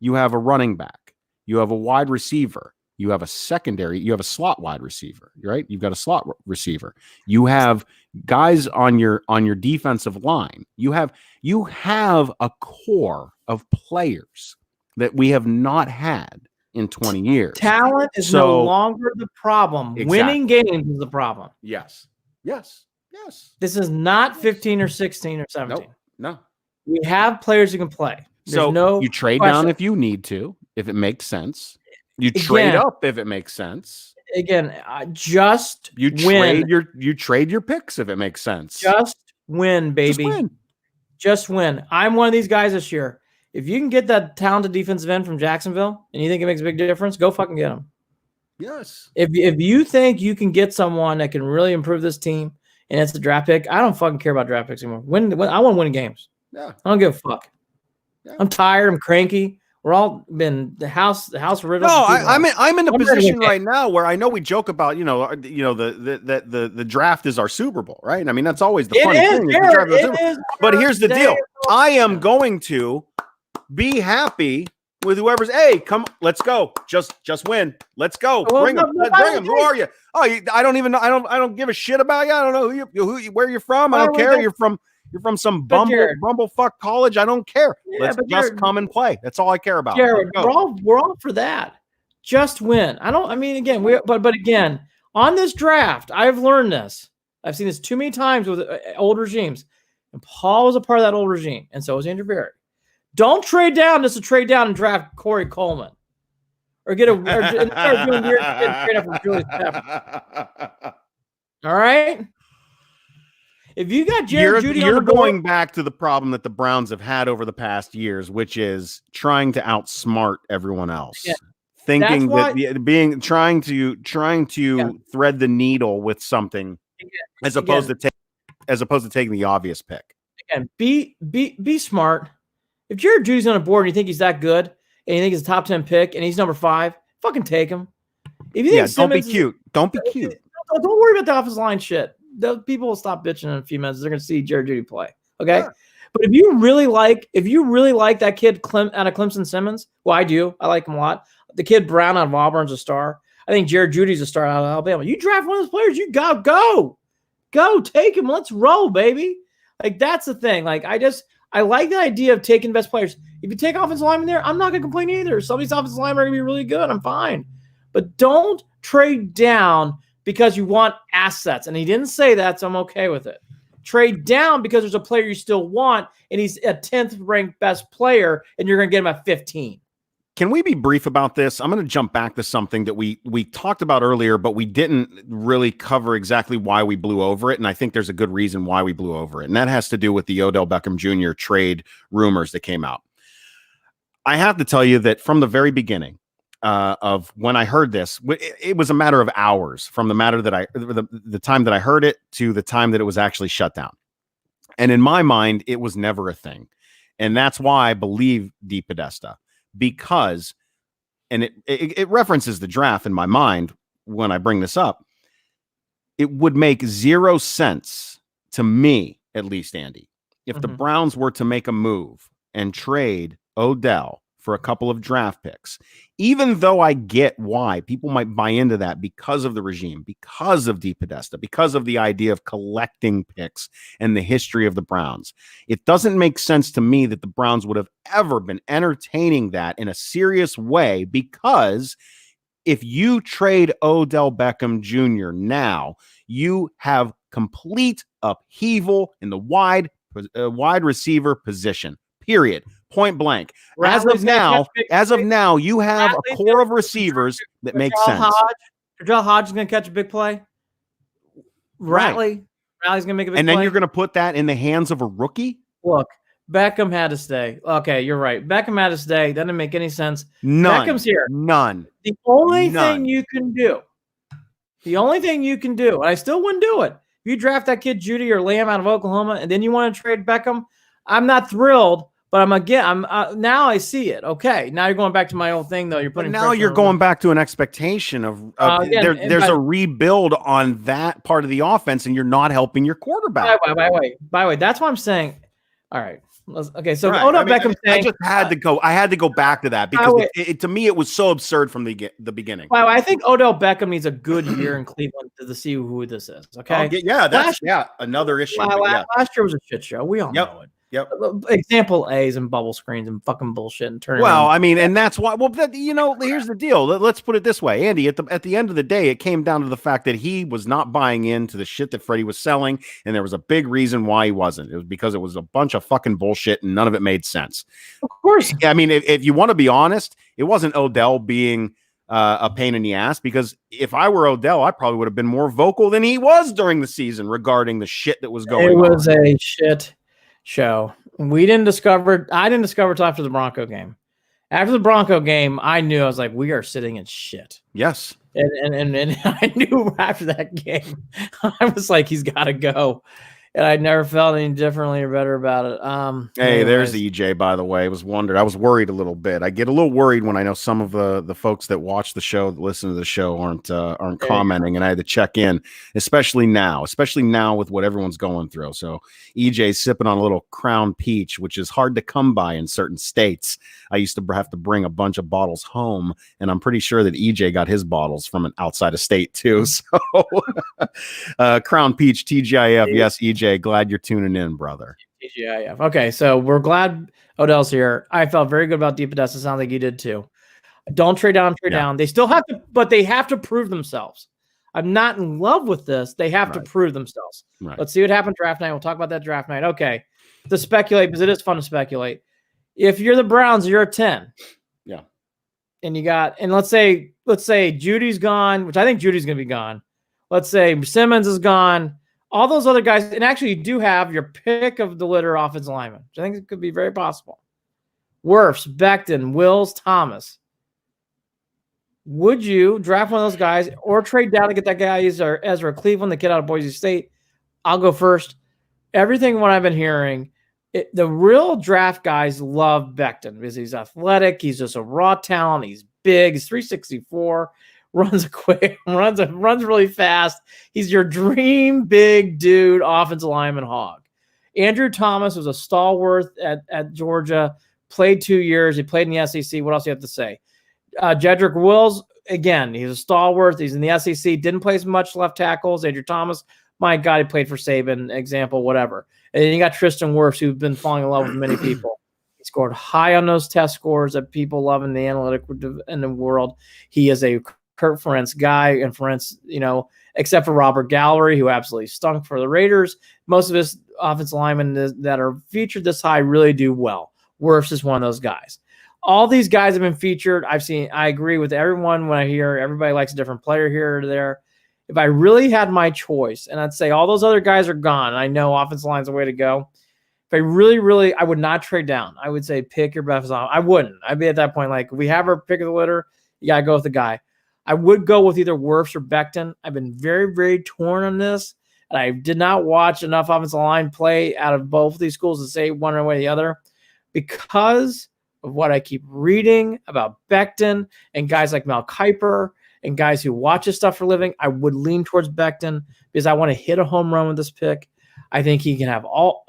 you have a running back, you have a wide receiver, you have a secondary, you have a slot wide receiver, right? You've got a slot receiver. You have guys on your defensive line. You have a core of players that we have not had in 20 years. Talent is no longer the problem. Exactly. Winning games is the problem. Yes. This is not 15 or 16 or 17. No. We have players who can play. There's you trade down if you need to, if it makes sense. You trade up if it makes sense. Again, just you win. Trade your picks if it makes sense. Just win, baby. Just win. I'm one of these guys this year. If you can get that talented defensive end from Jacksonville and you think it makes a big difference, go fucking get him. Yes. If you think you can get someone that can really improve this team and it's a draft pick, I don't fucking care about draft picks anymore. I want to win games. Yeah. I don't give a fuck. Yeah. I'm tired. I'm cranky. We're all been the house riddled. No, I'm in a position right now where I know we joke about the draft is our Super Bowl, right? I mean that's always the funny thing. But here's the deal: I am going to be happy with whoever's. Hey, come, let's go. Just win. Let's go. Bring them. Bring them. Who are you? Oh, I don't even know. I don't give a shit about you. I don't know where you're from. I don't care. You're from some bumblefuck college. I don't care. Yeah, let's just come and play. That's all I care about. Jared, we're all for that. Just win. But again, on this draft, I've learned this. I've seen this too many times with old regimes. And Paul was a part of that old regime, and so was Andrew Barrett. Don't trade down just to trade down and draft Corey Coleman. Or get a start doing weird shit and trade up from Julius Peppers. All right? If you got Jared Judy on the board, going back to the problem that the Browns have had over the past years, which is trying to outsmart everyone else. Yeah. Thinking trying to thread the needle with something as opposed to taking the obvious pick. Again, be smart. If Jared Judy's on a board and you think he's that good and you think he's a top 10 pick and he's number 5, fucking take him. If you think don't be cute. Don't be cute. Don't worry about the offensive line shit. The people will stop bitching in a few minutes. They're going to see Jared Judy play. Okay. Yeah. But if you really like that kid out of Clemson Simmons, well, I do. I like him a lot. The kid Brown out of Auburn's a star. I think Jared Judy's a star out of Alabama. You draft one of those players, you go take him. Let's roll, baby. Like that's the thing. Like I like the idea of taking best players. If you take offensive linemen there, I'm not going to complain either. Some of these offensive linemen are going to be really good. I'm fine. But don't trade down because you want assets. And he didn't say that, so I'm okay with it. Trade down because there's a player you still want, and he's a 10th ranked best player, and you're going to get him at 15. Can we be brief about this? I'm going to jump back to something that we talked about earlier, but we didn't really cover exactly why we blew over it, and I think there's a good reason why we blew over it, and that has to do with the Odell Beckham Jr. trade rumors that came out. I have to tell you that from the very beginning of when I heard this, it was a matter of hours from the time that I heard it to the time that it was actually shut down. And in my mind, it was never a thing. And that's why I believe DePodesta. Because, and it references the draft in my mind when I bring this up, it would make 0 sense to me, at least, Andy, if the Browns were to make a move and trade Odell for a couple of draft picks, even though I get why people might buy into that because of the regime, because of DePodesta, because of the idea of collecting picks and the history of the Browns. It doesn't make sense to me that the Browns would have ever been entertaining that in a serious way, because if you trade Odell Beckham Jr. now, you have complete upheaval in the wide receiver position, period. Point blank. As of now, you have a core of receivers that make sense. Terrell Hodge is going to catch a big play. Ratley's going to make a big play. And then you're going to put that in the hands of a rookie? Look, Beckham had to stay. Okay, you're right. Beckham had to stay. That doesn't make any sense. None. Beckham's here. None. The only thing you can do, and I still wouldn't do it. If you draft that kid Judy or Lamb out of Oklahoma, and then you want to trade Beckham, I'm not thrilled. But now I see it. Okay, now you're going back to my old thing, though. You're going back to an expectation of there's a rebuild on that part of the offense, and you're not helping your quarterback. By the way, that's what I'm saying. All right. Okay, so Odell Beckham saying, I just had to go. I had to go back to that because to me it was so absurd from the beginning. Well, I think Odell Beckham needs a good year in Cleveland to see who this is. Okay, that's another issue. Last year was a shit show. We all know it. Yep. Example A's and bubble screens and fucking bullshit and turning. Well, I mean, and that's why. Well, here's the deal. Let's put it this way, Andy. At the end of the day, it came down to the fact that he was not buying into the shit that Freddie was selling, and there was a big reason why he wasn't. It was because it was a bunch of fucking bullshit, and none of it made sense. Of course. I mean, if you want to be honest, it wasn't Odell being a pain in the ass, because if I were Odell, I probably would have been more vocal than he was during the season regarding the shit that was going on. It was a shit show. I didn't discover it until after the Bronco game. After the Bronco game, I knew, I was like, we are sitting in shit. Yes. And I knew after that game, I was like, he's got to go. And I never felt any differently or better about it. Hey, there's EJ, by the way. I was worried a little bit. I get a little worried when I know some of the folks that watch the show, that listen to the show, aren't commenting, and I had to check in, especially now with what everyone's going through. So EJ's sipping on a little Crown Peach, which is hard to come by in certain states. I used to have to bring a bunch of bottles home, and I'm pretty sure that EJ got his bottles from an outside of state too. So Crown Peach, TGIF. Yes, EJ. Glad you're tuning in, brother. TGIF. Okay, so we're glad Odell's here. I felt very good about DePodesta. Sounds like you did too. Don't trade down. They still have to, but they have to prove themselves. I'm not in love with this. They have to prove themselves. Right. Let's see what happened draft night. We'll talk about that draft night. Okay, to speculate, because it is fun to speculate. If you're the Browns, you're a 10. Yeah. And let's say Judy's gone, which I think Judy's going to be gone. Let's say Simmons is gone. All those other guys, and actually you do have your pick of the litter offensive lineman, which I think it could be very possible. Wirfs, Becton, Wills, Thomas. Would you draft one of those guys or trade down to get that guy Ezra Cleveland, the kid out of Boise State? I'll go first. Everything what I've been hearing, the real draft guys love Becton because he's athletic. He's just a raw talent. He's big. He's 364. Runs quick, runs really fast. He's your dream big dude, offensive lineman hog. Andrew Thomas was a stalwart at Georgia, played 2 years. He played in the SEC. What else do you have to say? Jedrick Wills, again, he's a stalwart. He's in the SEC. Didn't play as much left tackles. Andrew Thomas, my God, he played for Saban, example, whatever. And then you got Tristan Wirfs, who's been falling in love with many people. He scored high on those test scores that people love in the analytic in the world. He is a Kurt Ferentz guy, and Ferentz, except for Robert Gallery, who absolutely stunk for the Raiders, most of his offensive linemen that are featured this high really do well. Wirfs is one of those guys. All these guys have been featured. I agree with everyone when I hear everybody likes a different player here or there. If I really had my choice, and I'd say all those other guys are gone, I know offensive line's the way to go. If I really, I would not trade down. I would say pick your best off. I wouldn't. I'd be at that point like, if we have our pick of the litter, you got to go with the guy. I would go with either Wirfs or Becton. I've been very, very torn on this, and I did not watch enough offensive line play out of both of these schools to say one way or the other, because of what I keep reading about Becton and guys like Mel Kiper and guys who watch his stuff for a living. I would lean towards Becton because I want to hit a home run with this pick. I think he can have all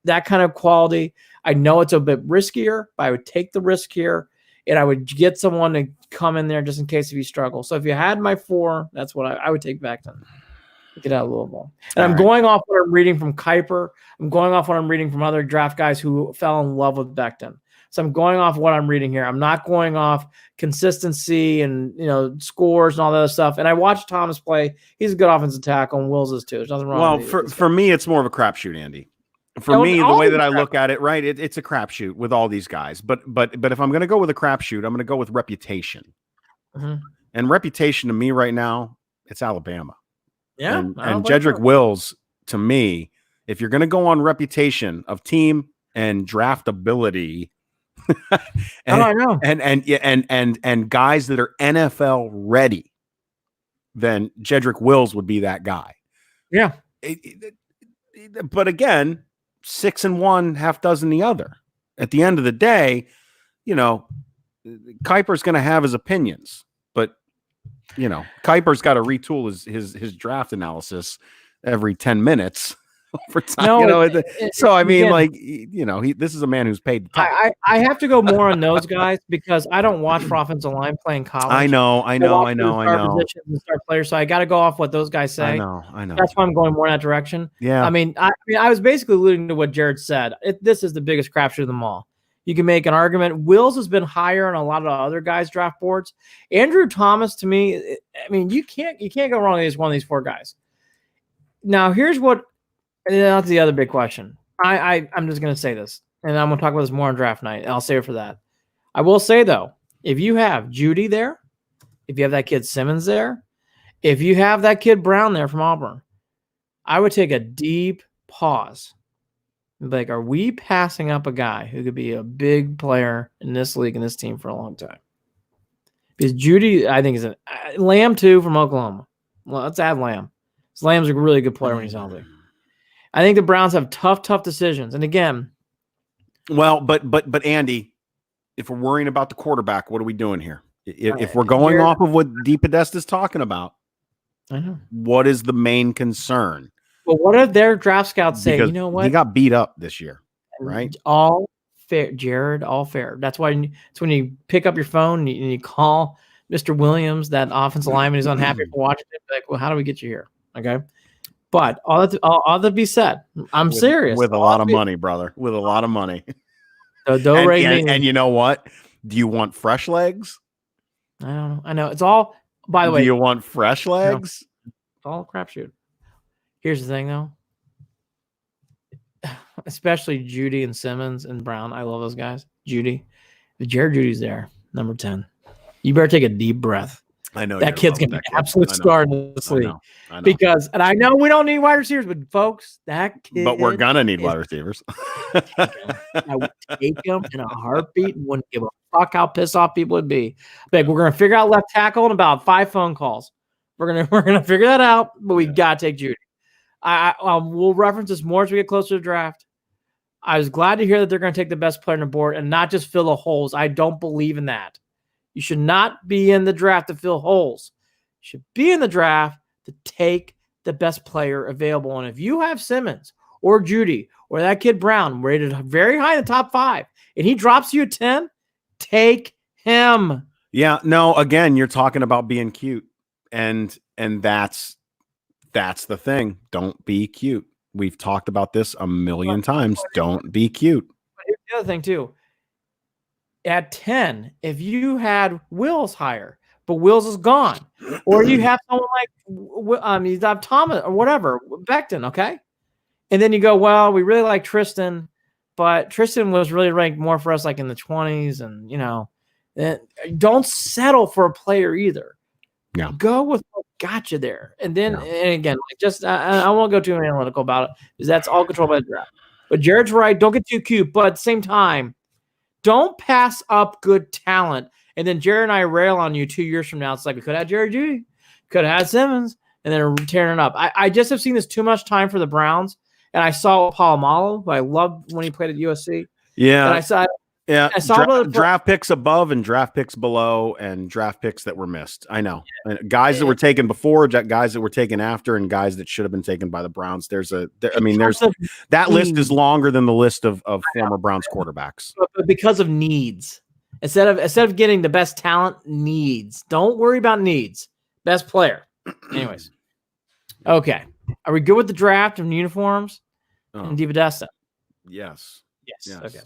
that kind of quality. I know it's a bit riskier, but I would take the risk here. And I would get someone to come in there just in case if you struggle. So if you had my 4, that's what I would take Becton. Get out of Louisville. And I'm going off what I'm reading from Kiper. I'm going off what I'm reading from other draft guys who fell in love with Becton. So I'm going off what I'm reading here. I'm not going off consistency and scores and all that other stuff. And I watched Thomas play. He's a good offensive tackle, and Wills is too. There's nothing wrong with it. Well, for me, it's more of a crapshoot, Andy. For me, the way that I look at it, right, it's a crapshoot with all these guys. But if I'm going to go with a crapshoot, I'm going to go with reputation. Mm-hmm. And reputation to me right now, it's Alabama. Yeah. And Jedrick Wills, to me, if you're going to go on reputation of team and draftability, I know. And guys that are NFL ready, then Jedrick Wills would be that guy. Yeah. But again, 6 and 1, half dozen the other. At the end of the day, Kiper's going to have his opinions, but Kiper's got to retool his draft analysis every 10 minutes. over time. No, So I mean, again, this is a man who's paid the top. I have to go more on those guys because I don't watch for offensive line playing college. I know. Positions and star players, so I got to go off what those guys say. I know. That's why I'm going more in that direction. Yeah. I mean, I was basically alluding to what Jared said. This is the biggest crapshoot of them all. You can make an argument. Wills has been higher on a lot of the other guys' draft boards. Andrew Thomas, to me, I mean, you can't go wrong with one of these four guys. Now, here's what. And that's the other big question. I'm just going to say this, and I'm going to talk about this more on draft night. And I'll save it for that. I will say, though, if you have Judy there, if you have that kid Simmons there, if you have that kid Brown there from Auburn, I would take a deep pause. Like, are we passing up a guy who could be a big player in this league and this team for a long time? Because Judy, I think, is a Lamb, too, from Oklahoma. Well, let's add Lamb. Lamb's a really good player when he's healthy. I think the Browns have tough decisions. And again, well, but Andy, if we're worrying about the quarterback, what are we doing here? If we're going off of what DePodesta is talking about, I know. What is the main concern? Well, what if their draft scouts say, you know what? He got beat up this year, right? All fair, Jared, all fair. That's why it's when you pick up your phone and you call Mr. Williams, that offensive lineman who's unhappy for watching it. Like, well, how do we get you here? Okay. But all that be said, I'm serious. With a lot of money, brother. With a lot of money. And you know what? Do you want fresh legs? I don't know. I know. It's all, by the way. Do you want fresh legs? No, it's all a crapshoot. Here's the thing, though. Especially Judy and Simmons and Brown. I love those guys. Judy. If Jared Judy's there, number 10. You better take a deep breath. I know that kid's going to be an absolute star in this league. I know. Because, and I know we don't need wide receivers, but folks, that kid. But we're going to need wide receivers. I would take him in a heartbeat and wouldn't give a fuck how pissed off people would be. Like, we're going to figure out left tackle in about 5 phone calls. We're gonna figure that out, but we got to take Judy. We'll reference this more as we get closer to the draft. I was glad to hear that they're going to take the best player on the board and not just fill the holes. I don't believe in that. You should not be in the draft to fill holes. You should be in the draft to take the best player available. And if you have Simmons or Judy or that kid Brown rated very high in the top 5 and he drops you at 10, take him. Yeah, no, again, you're talking about being cute. And that's the thing. Don't be cute. We've talked about this a million times. Don't be cute. But here's the other thing, too. At 10, if you had Wills higher, but Wills is gone, or you have someone like you have Thomas or whatever, Becton, okay? And then you go, well, we really like Tristan, but Tristan was really ranked more for us like in the 20s, and, don't settle for a player either. Yeah. Go with what got you there. And then, and again, I won't go too analytical about it because that's all controlled by the draft. But Jared's right. Don't get too cute, but at the same time, don't pass up good talent. And then Jared and I rail on you 2 years from now. It's like, we could have Jared Judy, could have had Simmons, and then tearing it up. I just have seen this too much time for the Browns. And I saw Palomalo, who I loved when he played at USC. Yeah. And I saw draft picks above and draft picks below and draft picks that were missed. I know. Guys that were taken before, guys that were taken after, and guys that should have been taken by the Browns. That list is longer than the list of former Browns quarterbacks. But because of needs. Instead of getting the best talent, needs. Don't worry about needs. Best player. Anyways. Okay. Are we good with the draft and uniforms and DePodesta? Yes. Okay.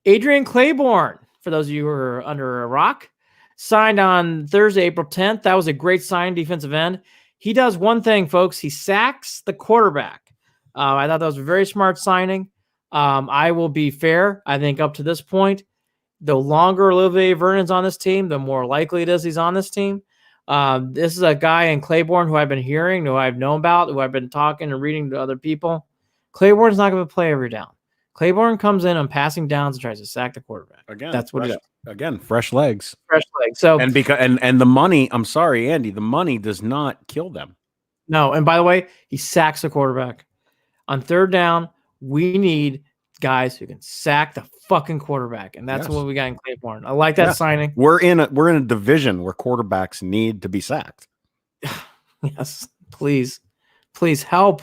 Adrian Claiborne, for those of you who are under a rock, signed on Thursday, April 10th. That was a great sign, defensive end. He does one thing, folks. He sacks the quarterback. I thought that was a very smart signing. I will be fair. I think up to this point, the longer Olivier Vernon's on this team, the more likely it is he's on this team. This is a guy in Claiborne who I've been hearing, who I've known about, who I've been talking and reading to other people. Claiborne's not going to play every down. Claiborne comes in on passing downs and tries to sack the quarterback. Again, that's what he does. Again, fresh legs. So and the money, I'm sorry, Andy, the money does not kill them. No, and by the way, he sacks the quarterback. On third down, we need guys who can sack the fucking quarterback, and that's what we got in Claiborne. I like that signing. We're in a division where quarterbacks need to be sacked. Yes, please help.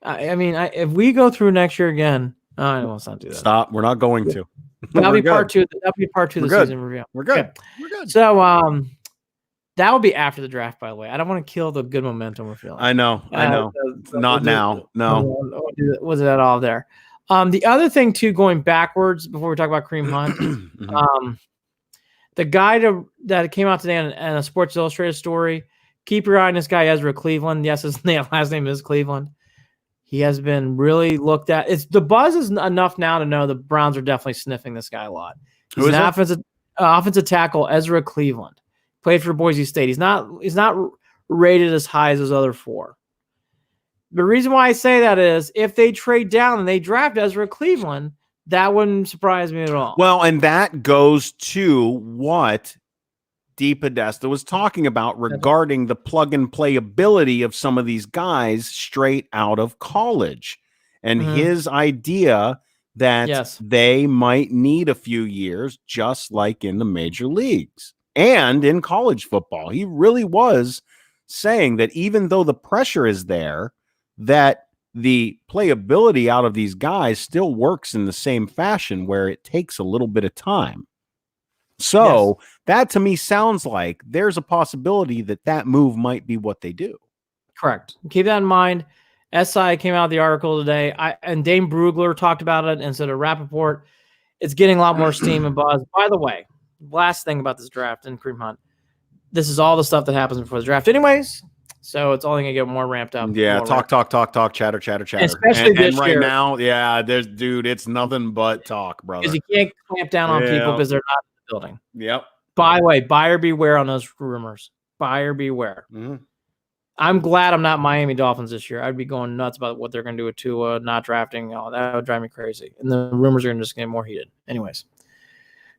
I mean, if we go through next year again, let's not do that. Stop. We're not going to. That'll be part two. That'll be part two of the good. season review. We're good. Okay. We're good. So that will be after the draft, by the way. I don't want to kill the good momentum we're feeling. I know. Not now. No. Was that all there? The other thing too, going backwards before we talk about Kareem Hunt, the guy that came out today in a Sports Illustrated story. Keep your eye on this guy, Ezra Cleveland. Yes, his last name is Cleveland. He has been really looked at. The buzz is enough now to know the Browns are definitely sniffing this guy a lot. He's an offensive tackle, Ezra Cleveland. Played for Boise State. He's not rated as high as those other four. The reason why I say that is if they trade down and they draft Ezra Cleveland, that wouldn't surprise me at all. Well, and that goes to what DePodesta was talking about regarding the plug and play ability of some of these guys straight out of college, and his idea that they might need a few years, just like in the major leagues and in college football. He really was saying that even though the pressure is there, that the playability out of these guys still works in the same fashion where it takes a little bit of time. So that to me sounds like there's a possibility that move might be what they do. Correct. Keep that in mind. SI came out of the article today, and Dane Brugler talked about it instead of Rappaport. It's getting a lot more steam and buzz. By the way, last thing about this draft and Kareem Hunt, this is all the stuff that happens before the draft anyways, so it's only going to get more ramped up. Yeah, talk, chatter. Especially this right year. Now, it's nothing but talk, brother. Because you can't clamp down on people because they're not in the building. Yep. By the way, buyer beware on those rumors. Buyer beware. I'm glad I'm not Miami Dolphins this year. I'd be going nuts about what they're going to do with Tua, not drafting. Oh, that would drive me crazy. And the rumors are just getting more heated. Anyways.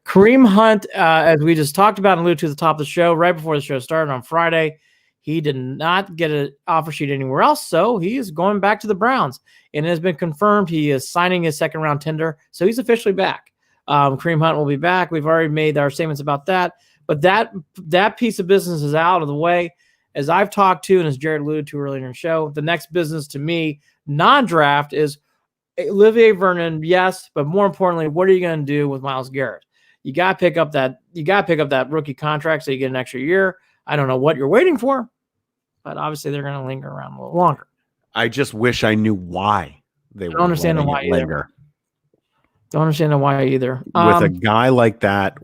Kareem Hunt, as we just talked about and alluded to at the top of the show, right before the show started on Friday, he did not get an offer sheet anywhere else, so he is going back to the Browns. And it has been confirmed he is signing his second-round tender, so he's officially back. Kareem Hunt will be back. We've already made our statements about that. But that piece of business is out of the way. As I've talked to, and as Jared alluded to earlier in the show, the next business to me, non-draft, is Olivier Vernon, yes, but more importantly, what are you going to do with Myles Garrett? You got to pick up that rookie contract so you get an extra year. I don't know what you're waiting for, but obviously they're going to linger around a little longer. I just wish I knew why they were understand why linger. Don't understand why either. With a guy like that,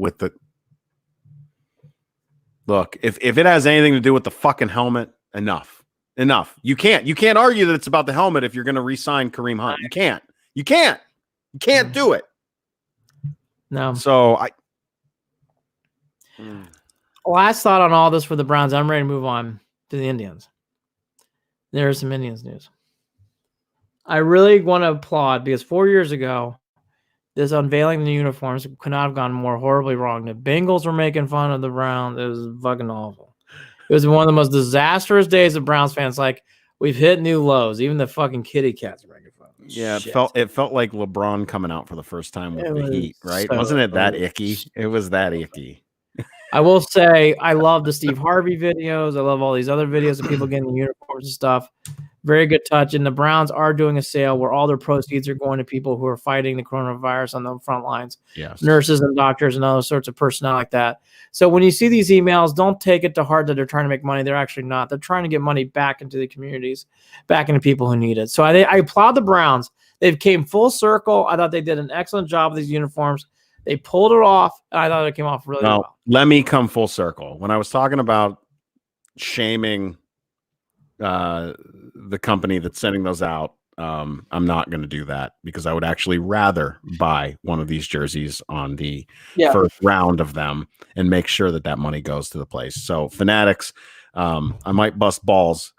look, if it has anything to do with the fucking helmet, enough. You can't argue that it's about the helmet if you're going to re-sign Kareem Hunt. You can't do it. No. So last thought on all this for the Browns. I'm ready to move on to the Indians. There is some Indians news. I really want to applaud because 4 years ago, this unveiling of the uniforms could not have gone more horribly wrong. The Bengals were making fun of the Browns. It was fucking awful. It was one of the most disastrous days of Browns fans. Like, we've hit new lows. Even the fucking kitty cats are making fun. Yeah, it felt like LeBron coming out for the first time with the Heat, right? So Wasn't it that icky? It was that icky. I will say I love the Steve Harvey videos. I love all these other videos of people getting the uniforms and stuff. Very good touch. And the Browns are doing a sale where all their proceeds are going to people who are fighting the coronavirus on the front lines. Yes. Nurses and doctors and other sorts of personnel like that. So when you see these emails, don't take it to heart that they're trying to make money. They're actually not. They're trying to get money back into the communities, back into people who need it. So I applaud the Browns. They've came full circle. I thought they did an excellent job with these uniforms. They pulled it off, and I thought it came off really well. Let me come full circle. When I was talking about shaming the company that's sending those out, I'm not going to do that because I would actually rather buy one of these jerseys on the first round of them and make sure that money goes to the place. So Fanatics, I might bust balls,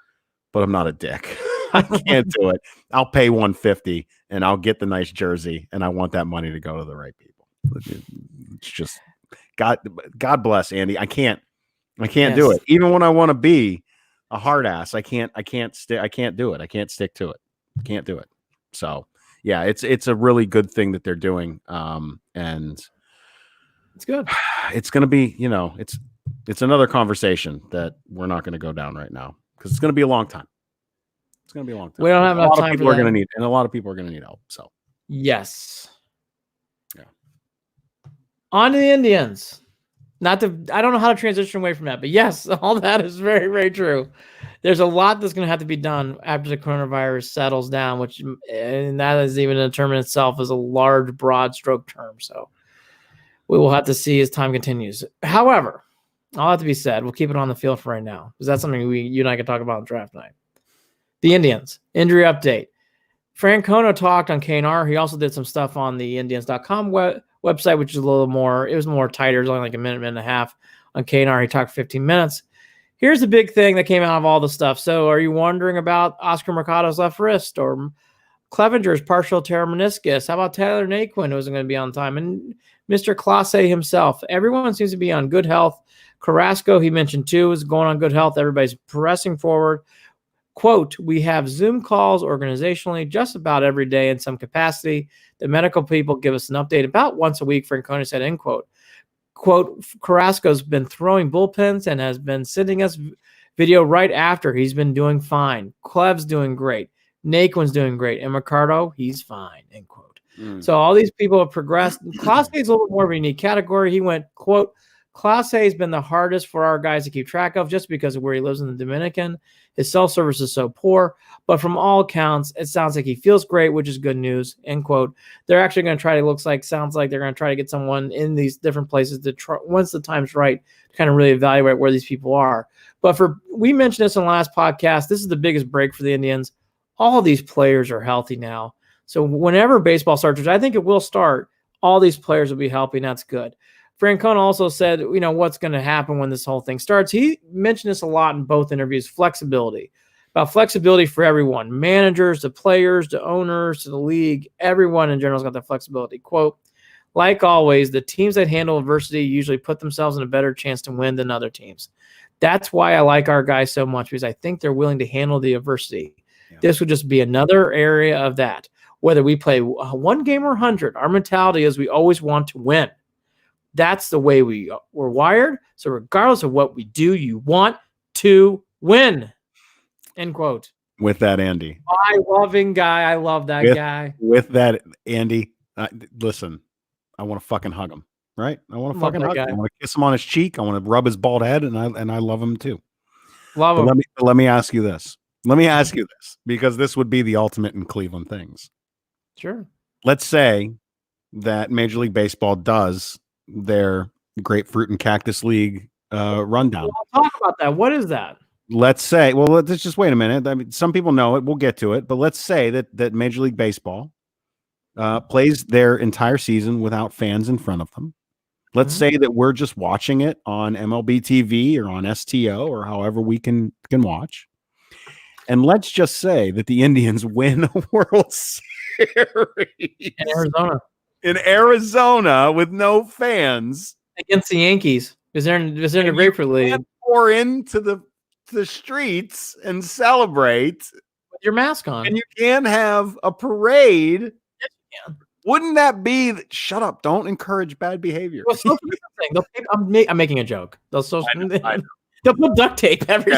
but I'm not a dick. I can't do it. I'll pay $150 and I'll get the nice jersey, and I want that money to go to the right people. It's just God bless Andy. I can't do it. Even when I want to be a hard ass, I can't do it. I can't stick to it. Can't do it. So yeah, it's a really good thing that they're doing. And it's good. It's going to be, it's another conversation that we're not going to go down right now because it's going to be a long time. It's going to be a long time. We don't have enough time for people are that. going to need, and a lot of people are going to need help. So yes. Yeah. On to the Indians. I don't know how to transition away from that, but yes, all that is very, very true. There's a lot that's going to have to be done after the coronavirus settles down, and that is even a term in itself is a large, broad stroke term. So we will have to see as time continues. However, all that to be said, we'll keep it on the field for right now because that's something you and I can talk about on draft night. The Indians injury update. Francona talked on KNR. He also did some stuff on the Indians.com website, which is a little more, it was more tighter. It was only like a minute and a half. On KNR, he talked 15 minutes. Here's the big thing that came out of all the stuff. So are you wondering about Oscar Mercado's left wrist or Clevenger's partial tear meniscus? How about Tyler Naquin, who wasn't going to be on time? And Mr. Clase himself. Everyone seems to be on good health. Carrasco, he mentioned too, is going on good health. Everybody's pressing forward. Quote, we have Zoom calls organizationally just about every day in some capacity. The medical people give us an update about once a week, Francona said, end quote. Quote, Carrasco's been throwing bullpens and has been sending us video right after. He's been doing fine. Clev's doing great. Naquin's doing great. And Mercado, he's fine, end quote. So all these people have progressed. Clase is a little bit more of a unique category. He went, quote, Clase has been the hardest for our guys to keep track of just because of where he lives in the Dominican. His cell service is so poor, but from all accounts, it sounds like he feels great, which is good news, end quote. They're actually going to try to, sounds like they're going to try to get someone in these different places to try, once the time's right, to kind of really evaluate where these people are. But we mentioned this in the last podcast, this is the biggest break for the Indians. All of these players are healthy now. So whenever baseball starts, which I think it will start, all these players will be healthy, and that's good. Francona also said, what's going to happen when this whole thing starts. He mentioned this a lot in both interviews, flexibility, about flexibility for everyone, managers, the players, the owners, to the league, everyone in general has got that flexibility. Quote, like always, the teams that handle adversity usually put themselves in a better chance to win than other teams. That's why I like our guys so much, because I think they're willing to handle the adversity. Yeah. This would just be another area of that. Whether we play one game or 100, our mentality is we always want to win. That's the way we're wired. So regardless of what we do, you want to win. End quote. With that, Andy. My loving guy. I love that guy. With that, Andy, listen, I want to fucking hug him, right? I want to fucking hug him. I want to kiss him on his cheek. I want to rub his bald head, and I love him too. Love him. Let me ask you this. Because this would be the ultimate in Cleveland things. Sure. Let's say that Major League Baseball does their Grapefruit and Cactus League rundown. We'll talk about that. What is that? Let's say, well, let's just wait a minute. I mean, some people know it. We'll get to it. But let's say that Major League Baseball plays their entire season without fans in front of them. Let's say that we're just watching it on MLB TV or on STO or however we can watch. And let's just say that the Indians win a World Series in Arizona with no fans against the Yankees. Is there in the Grapefruit League? Pour into the streets and celebrate with your mask on, and you can have a parade. Yes, you can. Wouldn't that be? Shut up! Don't encourage bad behavior. Well, I'm making a joke. They'll put duct tape every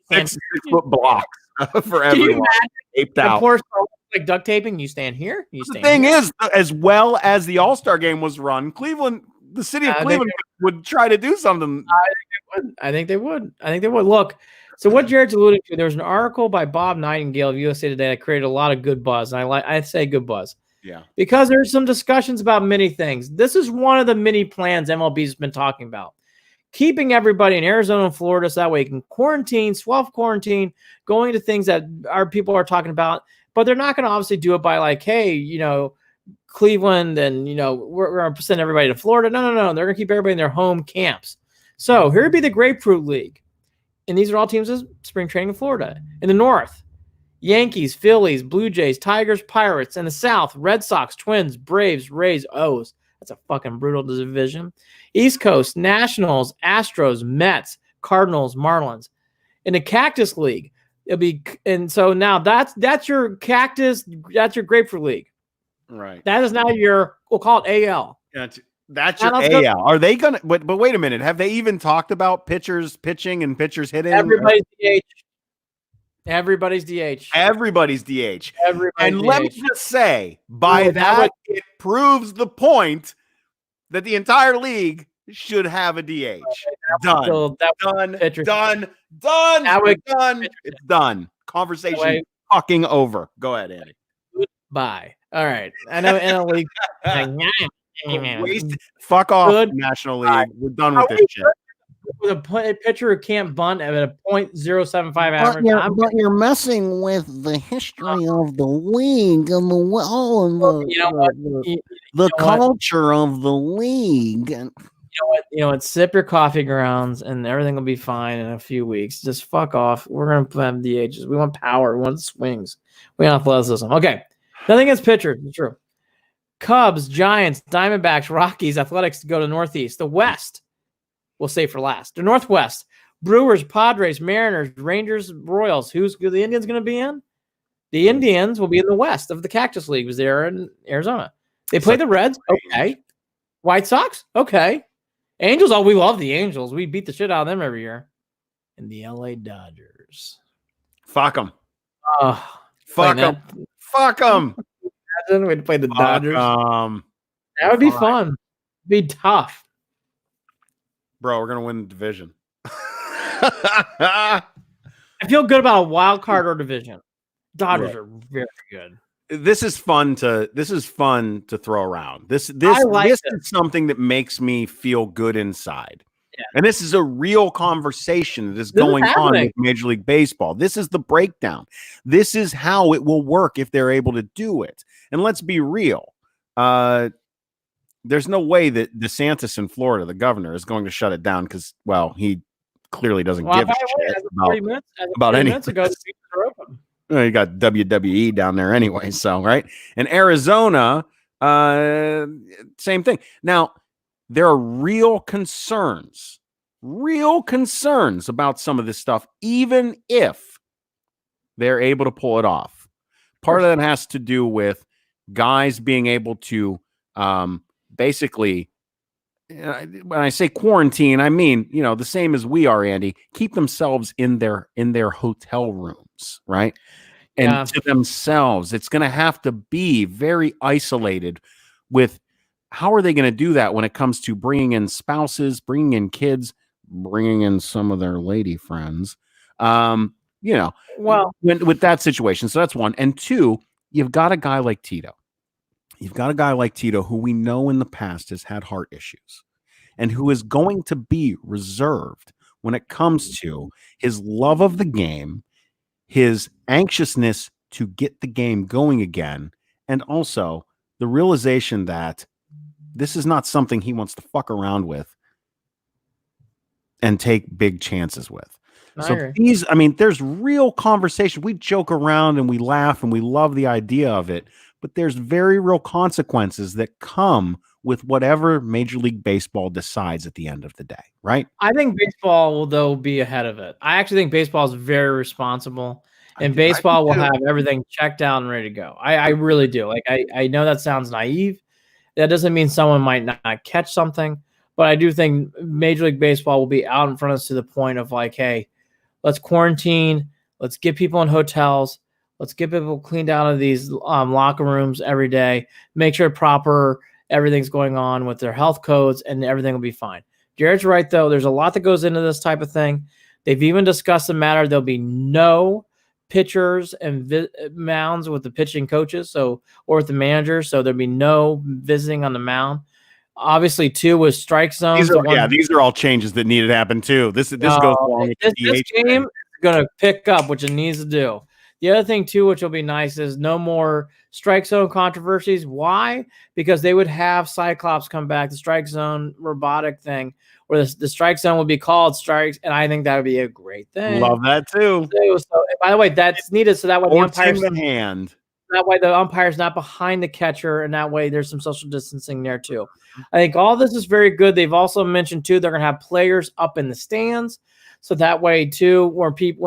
six foot blocks for everyone taped out. Like duct taping, you stand here. The thing is, as well as the All-Star game was run, the city of Cleveland would try to do something. I think they would. Look, so what Jared's alluding to, there was an article by Bob Nightingale of USA Today that created a lot of good buzz, and I'd say good buzz. Yeah. Because there's some discussions about many things. This is one of the many plans MLB's been talking about. Keeping everybody in Arizona and Florida so that way you can quarantine, self-quarantine, going to things that our people are talking about. But they're not going to obviously do it by like, hey, Cleveland and, we're going to send everybody to Florida. No. They're going to keep everybody in their home camps. So here would be the Grapefruit League. And these are all teams of spring training in Florida. In the North, Yankees, Phillies, Blue Jays, Tigers, Pirates. In the South, Red Sox, Twins, Braves, Rays, O's. That's a fucking brutal division. East Coast, Nationals, Astros, Mets, Cardinals, Marlins. In the Cactus League, it'll be, and so now that's your Cactus, that's your Grapefruit League. Right. That is now we'll call it AL. That's your AL. Are they gonna? But wait a minute. Have they even talked about pitchers pitching and pitchers hitting? Everybody's DH. Everybody's DH. Everybody's DH. Everybody's And let me DH. just say, by Well, that, it proves the point that the entire league should have a DH. Done. So that Done. pitcher- Done. That would- Done. It's done. Conversation fucking over. Go ahead, Andy. Goodbye. All right. I know NL League. Fuck off, Good. National League. We're done with this shit. With a pitcher who can't bunt at a .075 average. But you're messing with the history of the league and the culture of the league. And You know what? Sip your coffee grounds, and everything will be fine in a few weeks. Just fuck off. We're gonna have DHs. We want power. We want swings. We want athleticism. Okay. Nothing against pitchers. It's true. Cubs, Giants, Diamondbacks, Rockies, Athletics to go to Northeast. The West, we'll save for last. The Northwest, Brewers, Padres, Mariners, Rangers, Royals. Who's the Indians going to be in? The Indians will be in the West of the Cactus League, was there in Arizona. They play the Reds. Okay. White Sox. Okay. Angels. Oh, we love the Angels. We beat the shit out of them every year. And the LA Dodgers. Fuck them. Fuck them. Fuck them. Imagine we'd play the Dodgers. That would be fun. It'd be tough. Bro, we're going to win the division. I feel good about a wild card or division. Dodgers are very good. This is fun to throw around. This is something that makes me feel good inside. Yeah. And this is a real conversation that is going on with Major League Baseball. This is the breakdown. This is how it will work if they're able to do it. And let's be real. There's no way that DeSantis in Florida, the governor, is going to shut it down because, well, he clearly doesn't give a shit about anything. You got WWE down there anyway, so right. And Arizona, same thing. Now, there are real concerns about some of this stuff, even if they're able to pull it off. Part of that has to do with guys being able to basically, when I say quarantine, I mean, the same as we are, Andy, keep themselves in their hotel rooms, right? And to themselves, it's going to have to be very isolated with how are they going to do that when it comes to bringing in spouses, bringing in kids, bringing in some of their lady friends, with that situation. So that's one. And two, you've got a guy like Tito. You've got a guy like Tito who we know in the past has had heart issues and who is going to be reserved when it comes to his love of the game, his anxiousness to get the game going again, and also the realization that this is not something he wants to fuck around with and take big chances with. There's real conversation. We joke around and we laugh and we love the idea of it, but there's very real consequences that come with whatever Major League Baseball decides at the end of the day, right? I think baseball will, though, be ahead of it. I actually think baseball is very responsible, and baseball will have everything checked out and ready to go. I really do. Like, I know that sounds naive. That doesn't mean someone might not catch something, but I do think Major League Baseball will be out in front of us to the point of like, hey, let's quarantine. Let's get people in hotels. Let's get people cleaned out of these locker rooms every day. Make sure everything's going on with their health codes, and everything will be fine. Jared's right, though. There's a lot that goes into this type of thing. They've even discussed the matter. There'll be no pitchers and mounds with the pitching coaches, or with the managers. So there'll be no visiting on the mound. Obviously, too, with strike zones. These are all changes that needed to happen too. This goes along with this game is going to pick up, which it needs to do. The other thing, too, which will be nice, is no more strike zone controversies. Why? Because they would have Cyclops come back, the strike zone robotic thing, where the strike zone would be called strikes, and I think that would be a great thing. Love that, too. So, by the way, that's needed, so that way the umpire's not behind the catcher, and that way there's some social distancing there, too. I think all this is very good. They've also mentioned, too, they're going to have players up in the stands. So that way, too,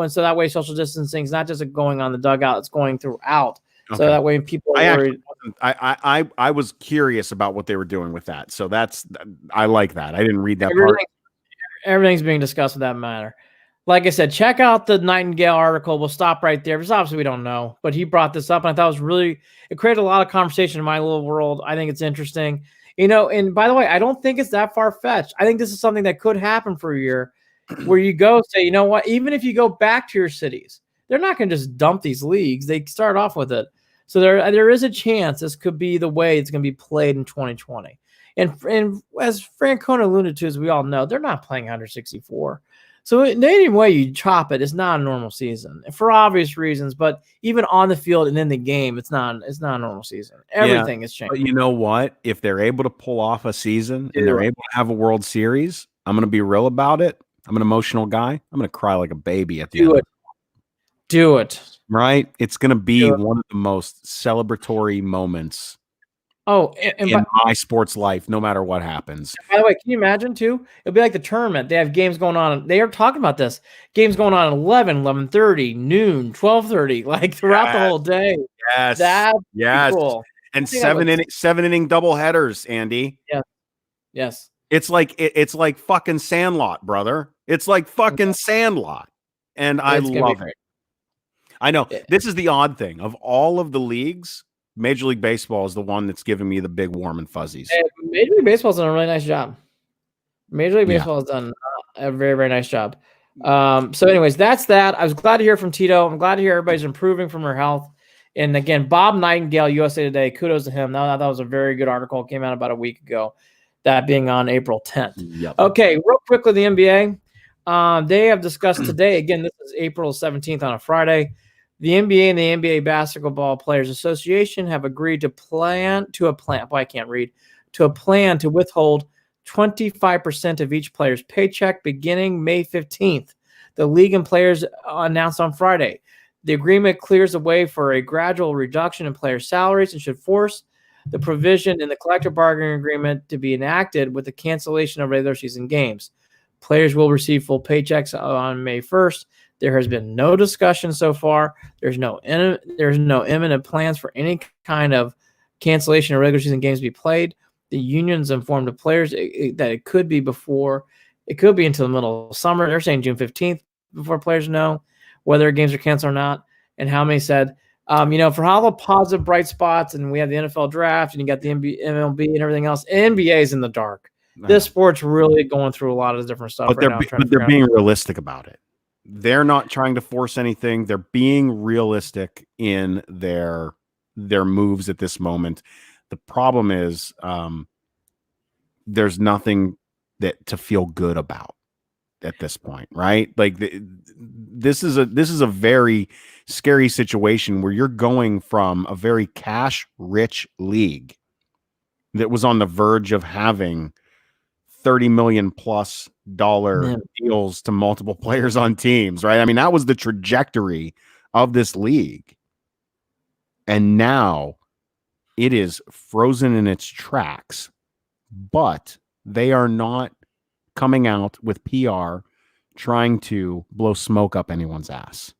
so that way social distancing is not just going on the dugout, it's going throughout. Okay. So that way people are worried. I was curious about what they were doing with that. So I like that. I didn't read that part. Everything's being discussed with that matter. like I said, check out the Nightingale article. We'll stop right there because obviously we don't know, but he brought this up and I thought it was really, it created a lot of conversation in my little world. I think it's interesting, and by the way, I don't think it's that far fetched. I think this is something that could happen for a year where you go say, you know what, even if you go back to your cities, they're not going to just dump these leagues. They start off with it. So there is a chance this could be the way it's going to be played in 2020. And as Francona alluded to, as we all know, they're not playing 164. So in any way you chop it, it's not a normal season for obvious reasons. But even on the field and in the game, it's not a normal season. Everything has changed. But you know what? If they're able to pull off a season and they're able to have a World Series, I'm going to be real about it. I'm an emotional guy. I'm going to cry like a baby at the end. Do it. Right? It's going to be one of the most celebratory moments in my sports life, no matter what happens. By the way, can you imagine too? It'll be like the tournament. They have games going on. They are talking about this. Games going on at 11, 11:30, noon, 12:30, like throughout the whole day. Yes. That's cool. And seven inning double headers, Andy. Yeah. Yes. It's like fucking Sandlot, brother. It's like fucking Sandlot. And I love it. I know. This is the odd thing. Of all of the leagues, Major League Baseball is the one that's giving me the big warm and fuzzies. Major League Baseball's done a really nice job. Major League Baseball has done a very, very nice job. So anyways, that's that. I was glad to hear from Tito. I'm glad to hear everybody's improving from their health. And again, Bob Nightingale, USA Today, kudos to him. That was a very good article. It came out about a week ago, that being on April 10th. Yep. Okay, real quickly, the NBA. They have discussed today, again, this is April 17th on a Friday. The NBA and the NBA Basketball Players Association have agreed to a plan to withhold 25% of each player's paycheck beginning May 15th. The league and players announced on Friday. The agreement clears the way for a gradual reduction in player salaries and should force the provision in the collective bargaining agreement to be enacted with the cancellation of regular season games. Players will receive full paychecks on May 1st. There has been no discussion so far. There's no imminent plans for any kind of cancellation of regular season games to be played. The unions informed the players that it could be before. It could be until the middle of summer. They're saying June 15th before players know whether games are canceled or not. And how many said, for all the positive bright spots, and we have the NFL draft, and you got the MLB and everything else, NBA is in the dark. This sport's really going through a lot of different stuff but right now. But they're being realistic about it. They're not trying to force anything. They're being realistic in their moves at this moment. The problem is there's nothing to feel good about at this point, right? Like this is a very scary situation where you're going from a very cash-rich league that was on the verge of having $30 million plus deals to multiple players on teams, right? I mean, that was the trajectory of this league. And now it is frozen in its tracks, but they are not coming out with PR trying to blow smoke up anyone's ass.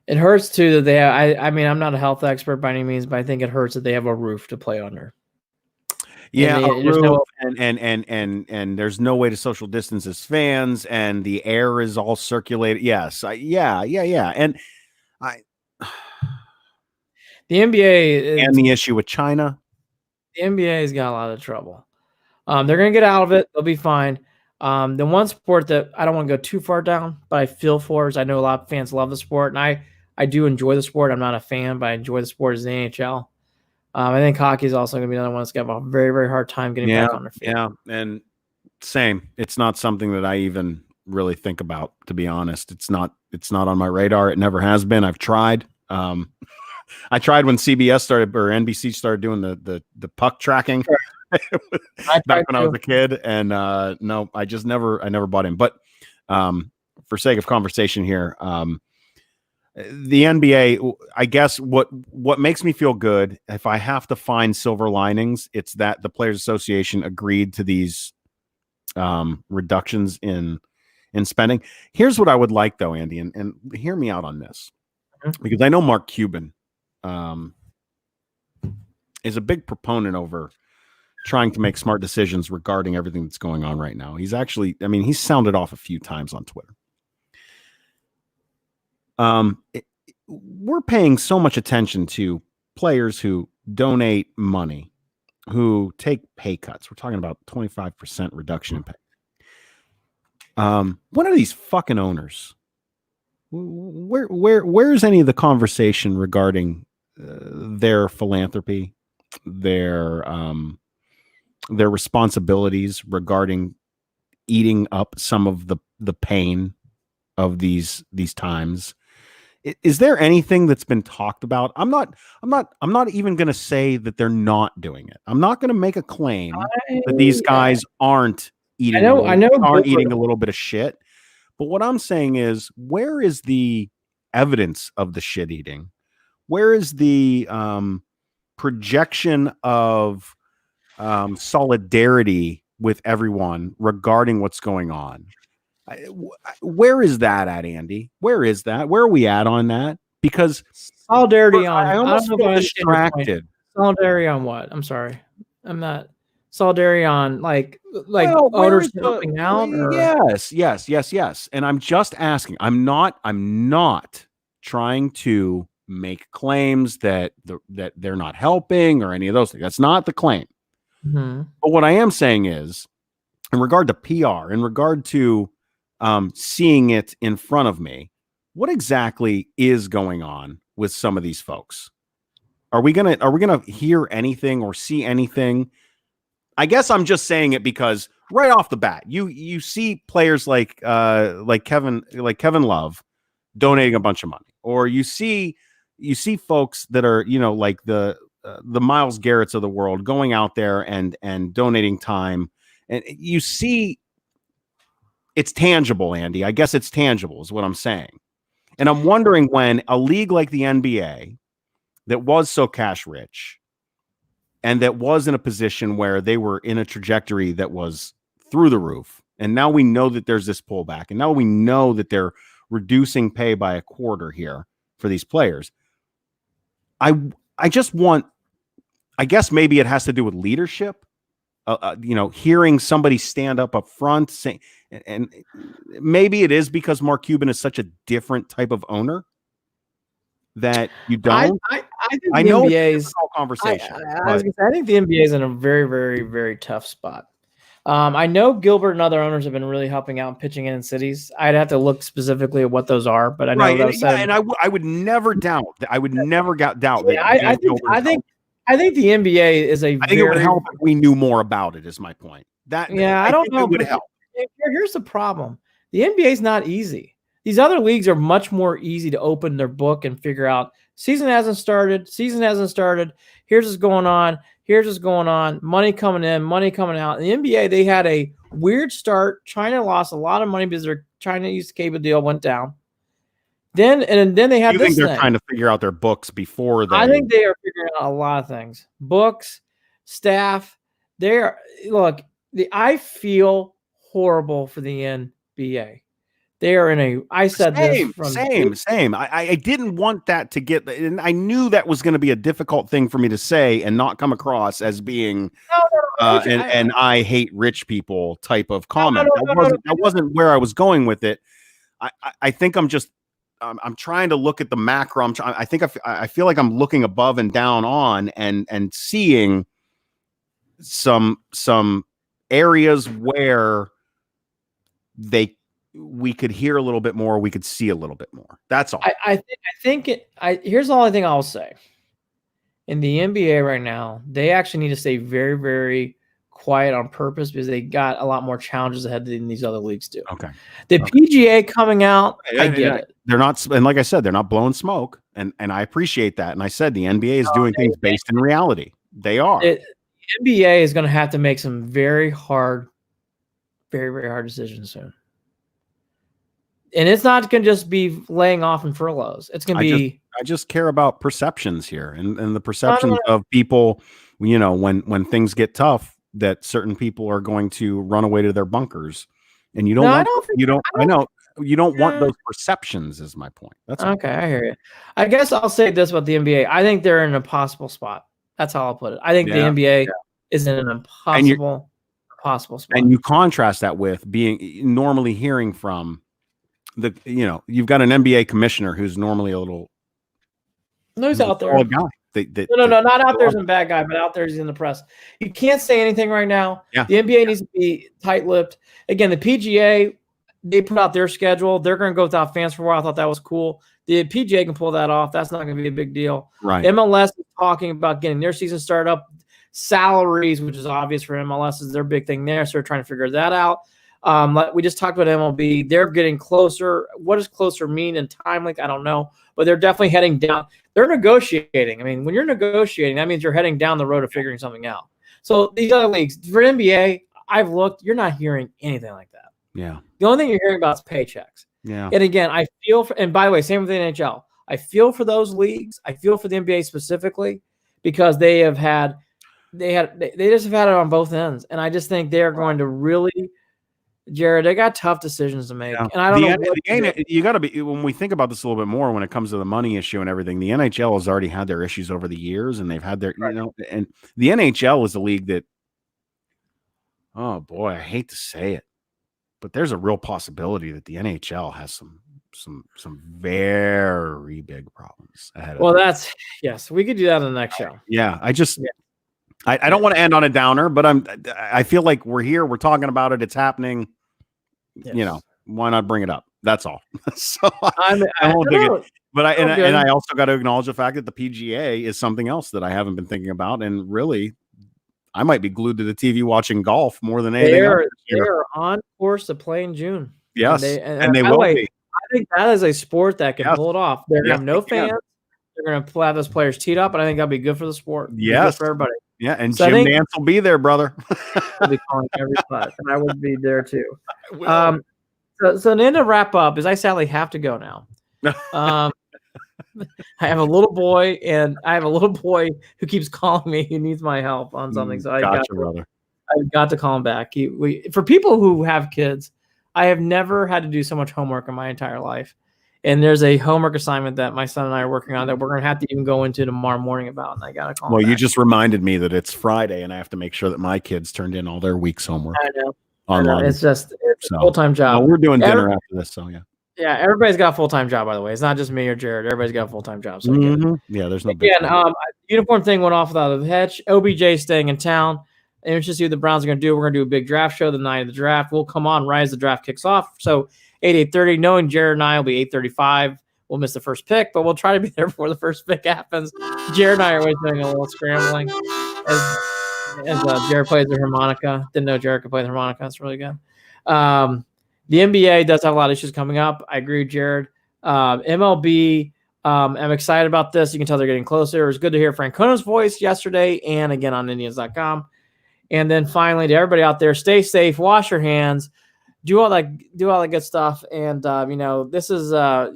It hurts too that they have, I mean, I'm not a health expert by any means, but I think it hurts that they have a roof to play under. Yeah, and there's no way to social distance as fans, and the air is all circulated. Yes, yeah. And the NBA and the issue with China. The NBA has got a lot of trouble. They're going to get out of it. They'll be fine. The one sport that I don't want to go too far down, but I feel for is I know a lot of fans love the sport, and I do enjoy the sport. I'm not a fan, but I enjoy the sport, is the NHL. I think hockey is also going to be another one that's going to have a very, very hard time getting back on their feet. Yeah, and same. It's not something that I even really think about, to be honest. It's not on my radar. It never has been. I've tried. I tried when CBS started or NBC started doing the puck tracking back when I was a kid, and no, I never bought in. But for sake of conversation here, the NBA, I guess what makes me feel good, if I have to find silver linings, it's that the Players Association agreed to these reductions in spending. Here's what I would like, though, Andy, and hear me out on this, because I know Mark Cuban is a big proponent over trying to make smart decisions regarding everything that's going on right now. He's actually, I mean, he's sounded off a few times on Twitter. We're paying so much attention to players who donate money, who take pay cuts. We're talking about 25% reduction in pay. When are these fucking owners? Where's any of the conversation regarding their philanthropy, their responsibilities regarding eating up some of the pain of these times? Is there anything that's been talked about? I'm not even going to say that they're not doing it. I'm not going to make a claim that these guys aren't eating. Aren't eating a little bit of shit. But what I'm saying is, where is the evidence of the shit eating? Where is the projection of solidarity with everyone regarding what's going on? Where is that at, Andy? Where is that? Where are we at on that? Because solidarity on. I almost feel distracted. Solidarity on what? I'm sorry, I'm not. Solidarity on like owners helping out. Yes. And I'm just asking. I'm not trying to make claims that they're not helping or any of those things. That's not the claim. Mm-hmm. But what I am saying is, in regard to PR, in regard to seeing it in front of me, what exactly is going on with some of these folks? Are we gonna hear anything or see anything? I guess I'm just saying it because right off the bat, you see players like Kevin Love donating a bunch of money, or you see folks that are like the Myles Garretts of the world going out there and donating time, and you see it's tangible, Andy. I guess it's tangible is what I'm saying, and I'm wondering when a league like the NBA that was so cash rich, and that was in a position where they were in a trajectory that was through the roof. And now we know that there's this pullback. And now we know that they're reducing pay by a quarter here for these players. I just want, I guess maybe it has to do with leadership. Hearing somebody stand up front, saying, and maybe it is because Mark Cuban is such a different type of owner that you don't. I know the NBA's conversation. I think the NBA is in a very, very, very tough spot. I know Gilbert and other owners have been really helping out and pitching in cities. I'd have to look specifically at what those are, but I know that. And I would never doubt. I would never doubt that. I think the NBA is a. I think it would help if we knew more about it. Is my point. I don't know. It would help. Here's the problem: the NBA is not easy. These other leagues are much more easy to open their book and figure out season hasn't started. Here's what's going on. Money coming in, money coming out. In the NBA, they had a weird start. China lost a lot of money because their China-East cable deal went down. Then they had this thing. They're trying to figure out their books before they. I think they are figuring out a lot of things. Books, staff. I feel horrible for the NBA. They are in a. I said same. Same. I didn't want that to get, and I knew that was going to be a difficult thing for me to say and not come across as being and I hate rich people type of comment. That wasn't where I was going with it. I think I'm just I'm trying to look at the macro. I feel like I'm looking above and down on and seeing some areas where we could hear a little bit more, we could see a little bit more. That's all. Here's all I think I'll say. In the NBA right now, they actually need to stay very, very quiet on purpose because they got a lot more challenges ahead than these other leagues do. Okay. The PGA coming out, I get it. They're not, and like I said, they're not blowing smoke, and I appreciate that. And I said the NBA is doing things based in reality. They are. The NBA is going to have to make some very hard, very, very hard decisions soon. And it's not going to just be laying off and furloughs. It's going to be. I just care about perceptions here, and the perceptions of people. When things get tough, that certain people are going to run away to their bunkers, and you don't. You don't want those perceptions. Is my point. That's okay. I hear you. I guess I'll say this about the NBA. I think they're in an impossible spot. That's how I'll put it. I think the NBA is in an impossible spot. And you contrast that with being normally hearing from you've got an NBA commissioner who's normally a little No, he's out there. solid guy. No, not out there as a bad guy, but out there he's in the press. You can't say anything right now. Yeah. The NBA needs to be tight-lipped. Again, the PGA, they put out their schedule. They're going to go without fans for a while. I thought that was cool. The PGA can pull that off. That's not going to be a big deal. Right. MLS is talking about getting their season started up. Salaries, which is obvious for MLS, is their big thing there. So they're trying to figure that out. Like we just talked about MLB. They're getting closer. What does closer mean in time length? I don't know. But they're definitely heading down. They're negotiating. I mean, when you're negotiating, that means you're heading down the road of figuring something out. So these other leagues, for NBA, I've looked, you're not hearing anything like that. Yeah. The only thing you're hearing about is paychecks. Yeah. And again, I feel for, and by the way, same with the NHL. I feel for those leagues. I feel for the NBA specifically because they just have had it on both ends. And I just think they're going to really, Jared, they got tough decisions to make. Yeah. And I don't know. You got to be, when we think about this a little bit more, when it comes to the money issue and everything, the NHL has already had their issues over the years, and they've had their, and the NHL is a league that, oh boy, I hate to say it, but there's a real possibility that the NHL has some very big problems ahead of them. Yes, we could do that in the next show. Yeah. I don't want to end on a downer, but I feel like we're here, we're talking about it, it's happening. Yes. Why not bring it up? That's all. So I won't dig it. But I also got to acknowledge the fact that the PGA is something else that I haven't been thinking about, and really, I might be glued to the TV watching golf more than anything else. They are on course to play in June. Yes, and they will be. I think that is a sport that can pull it off. They're going to have no fans. They're going to have those players teed up, and I think that'll be good for the sport. Yes, good for everybody. Yeah, and so Jim Nance will be there, brother. I'll be calling every spot, and I would be there too. So then to wrap up, is I sadly have to go now. I have a little boy, who keeps calling me. He needs my help on something. So brother. I've got to call him back. For people who have kids, I have never had to do so much homework in my entire life. And there's a homework assignment that my son and I are working on that we're going to have to even go into tomorrow morning about. And I got to call him back. You just reminded me that it's Friday, and I have to make sure that my kids turned in all their week's homework. I know. Online. It's a full-time job. We're doing dinner after this, so yeah. Yeah, everybody's got a full-time job, by the way. It's not just me or Jared. Everybody's got a full-time job. So yeah, there's no uniform thing went off without a hitch. OBJ staying in town. And it's just see what the Browns are going to do. We're going to do a big draft show the night of the draft. We'll come on right as the draft kicks off. So 8:30, knowing Jared and I will be 8:35. We'll miss the first pick, but we'll try to be there before the first pick happens. Jared and I are always doing a little scrambling as Jared plays the harmonica. Didn't know Jared could play the harmonica. That's really good. The NBA does have a lot of issues coming up. I agree with Jared. MLB, I'm excited about this. You can tell they're getting closer. It was good to hear Francona's voice yesterday and again on Indians.com. And then finally, to everybody out there, stay safe, wash your hands, do all that good stuff. And, this is, I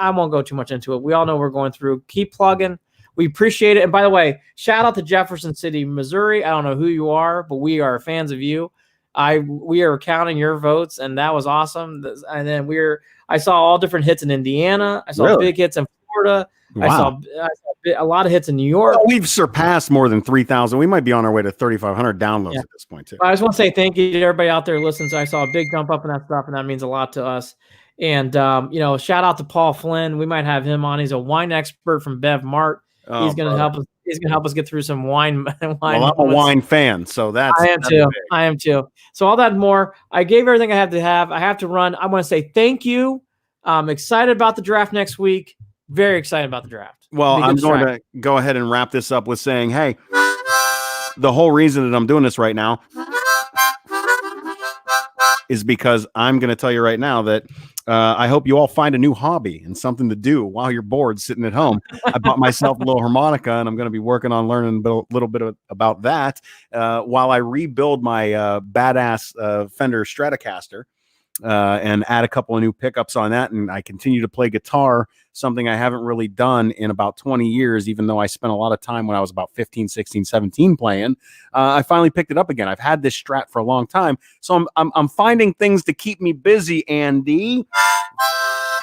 won't go too much into it. We all know we're going through. Keep plugging. We appreciate it. And by the way, shout out to Jefferson City, Missouri. I don't know who you are, but we are fans of you. We are counting your votes, and that was awesome. And then I saw all different hits in Indiana. I saw big hits in Florida. Wow. I saw a lot of hits in New York. Well, we've surpassed more than 3,000. We might be on our way to 3,500 downloads at this point, too. I just want to say thank you to everybody out there listening. So I saw a big jump up in that stuff, and that means a lot to us. And, shout out to Paul Flynn. We might have him on. He's a wine expert from Bev Mart. He's going to help us. He's going to help us get through some wine. Well, I'm a wine fan, so that's. I am too. So all that and more. I gave everything I have to have. I have to run. I want to say thank you. I'm excited about the draft next week. Very excited about the draft. Well, I'm going to go ahead and wrap this up with saying, hey, the whole reason that I'm doing this right now is because I'm going to tell you right now that I hope you all find a new hobby and something to do while you're bored sitting at home. I bought myself a little harmonica, and I'm going to be working on learning a little bit about that while I rebuild my badass Fender Stratocaster and add a couple of new pickups on that. And I continue to play guitar, something I haven't really done in about 20 years, even though I spent a lot of time when I was about 15, 16, 17 playing. I finally picked it up again. I've had this Strat for a long time. So I'm finding things to keep me busy, Andy.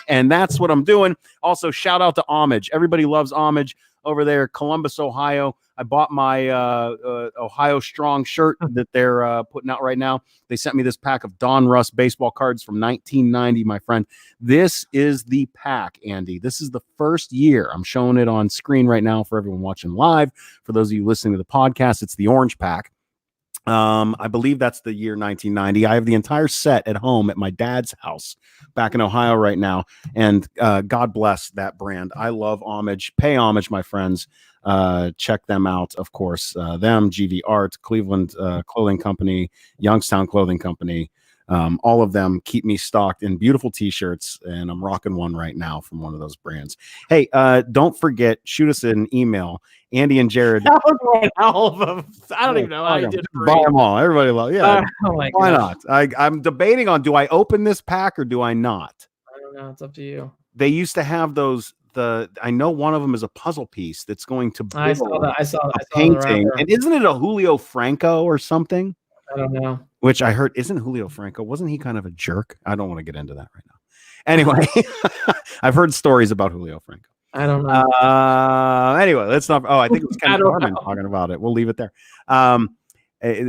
And that's what I'm doing. Also, shout out to Homage. Everybody loves Homage. over there, Columbus, Ohio. I bought my Ohio Strong shirt that they're putting out right now. They sent me this pack of Don Russ baseball cards from 1990, my friend. This is the pack, Andy. This is the first year. I'm showing it on screen right now for everyone watching live. For those of you listening to the podcast, it's the orange pack. I believe that's the year 1990. I have the entire set at home at my dad's house back in Ohio right now. And God bless that brand. I love homage. Pay homage, my friends. Check them out, of course. Them, GV Art, Cleveland Clothing Company, Youngstown Clothing Company. All of them keep me stocked in beautiful t-shirts, and I'm rocking one right now from one of those brands. Hey, don't forget, shoot us an email. Andy and Jarid. All of them. I don't even know how you did buy them all. Everybody loves. Yeah, why gosh. not? I'm debating on, do I open this pack or do I not? I don't know. It's up to you. They used to have those. I know one of them is a puzzle piece that's going to build I saw that. I saw painting. And isn't it a Julio Franco or something? I don't know. Which I heard isn't Julio Franco. Wasn't he kind of a jerk? I don't want to get into that right now. Anyway, I've heard stories about Julio Franco. I don't know. Anyway, let's not. Oh, I think it was Ken Carmen talking about it. We'll leave it there.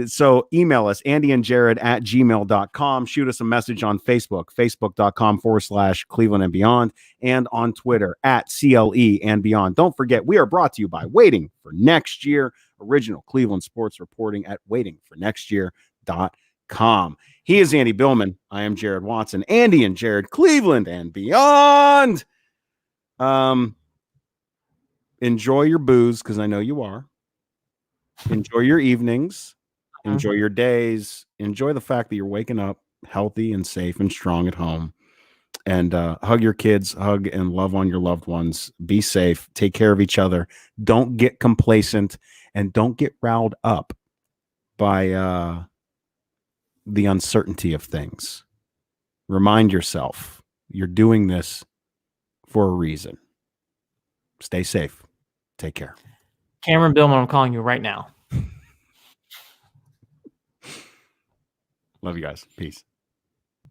So email us, andyandjared@gmail.com. Shoot us a message on Facebook, facebook.com/Cleveland and Beyond, and on Twitter @CLE and Beyond. Don't forget, we are brought to you by Waiting for Next Year, original Cleveland sports reporting at waitingfornextyear.com. He is Andy Billman. I am Jarid Watson. Andy and Jared, Cleveland and Beyond. Enjoy your booze, because I know you are. Enjoy your evenings. Enjoy your days. Enjoy the fact that you're waking up healthy and safe and strong at home. And hug your kids, hug and love on your loved ones. Be safe. Take care of each other. Don't get complacent, and don't get riled up by the uncertainty of things. Remind yourself you're doing this for a reason. Stay safe. Take care. Cameron Billman, I'm calling you right now. Love you guys. Peace.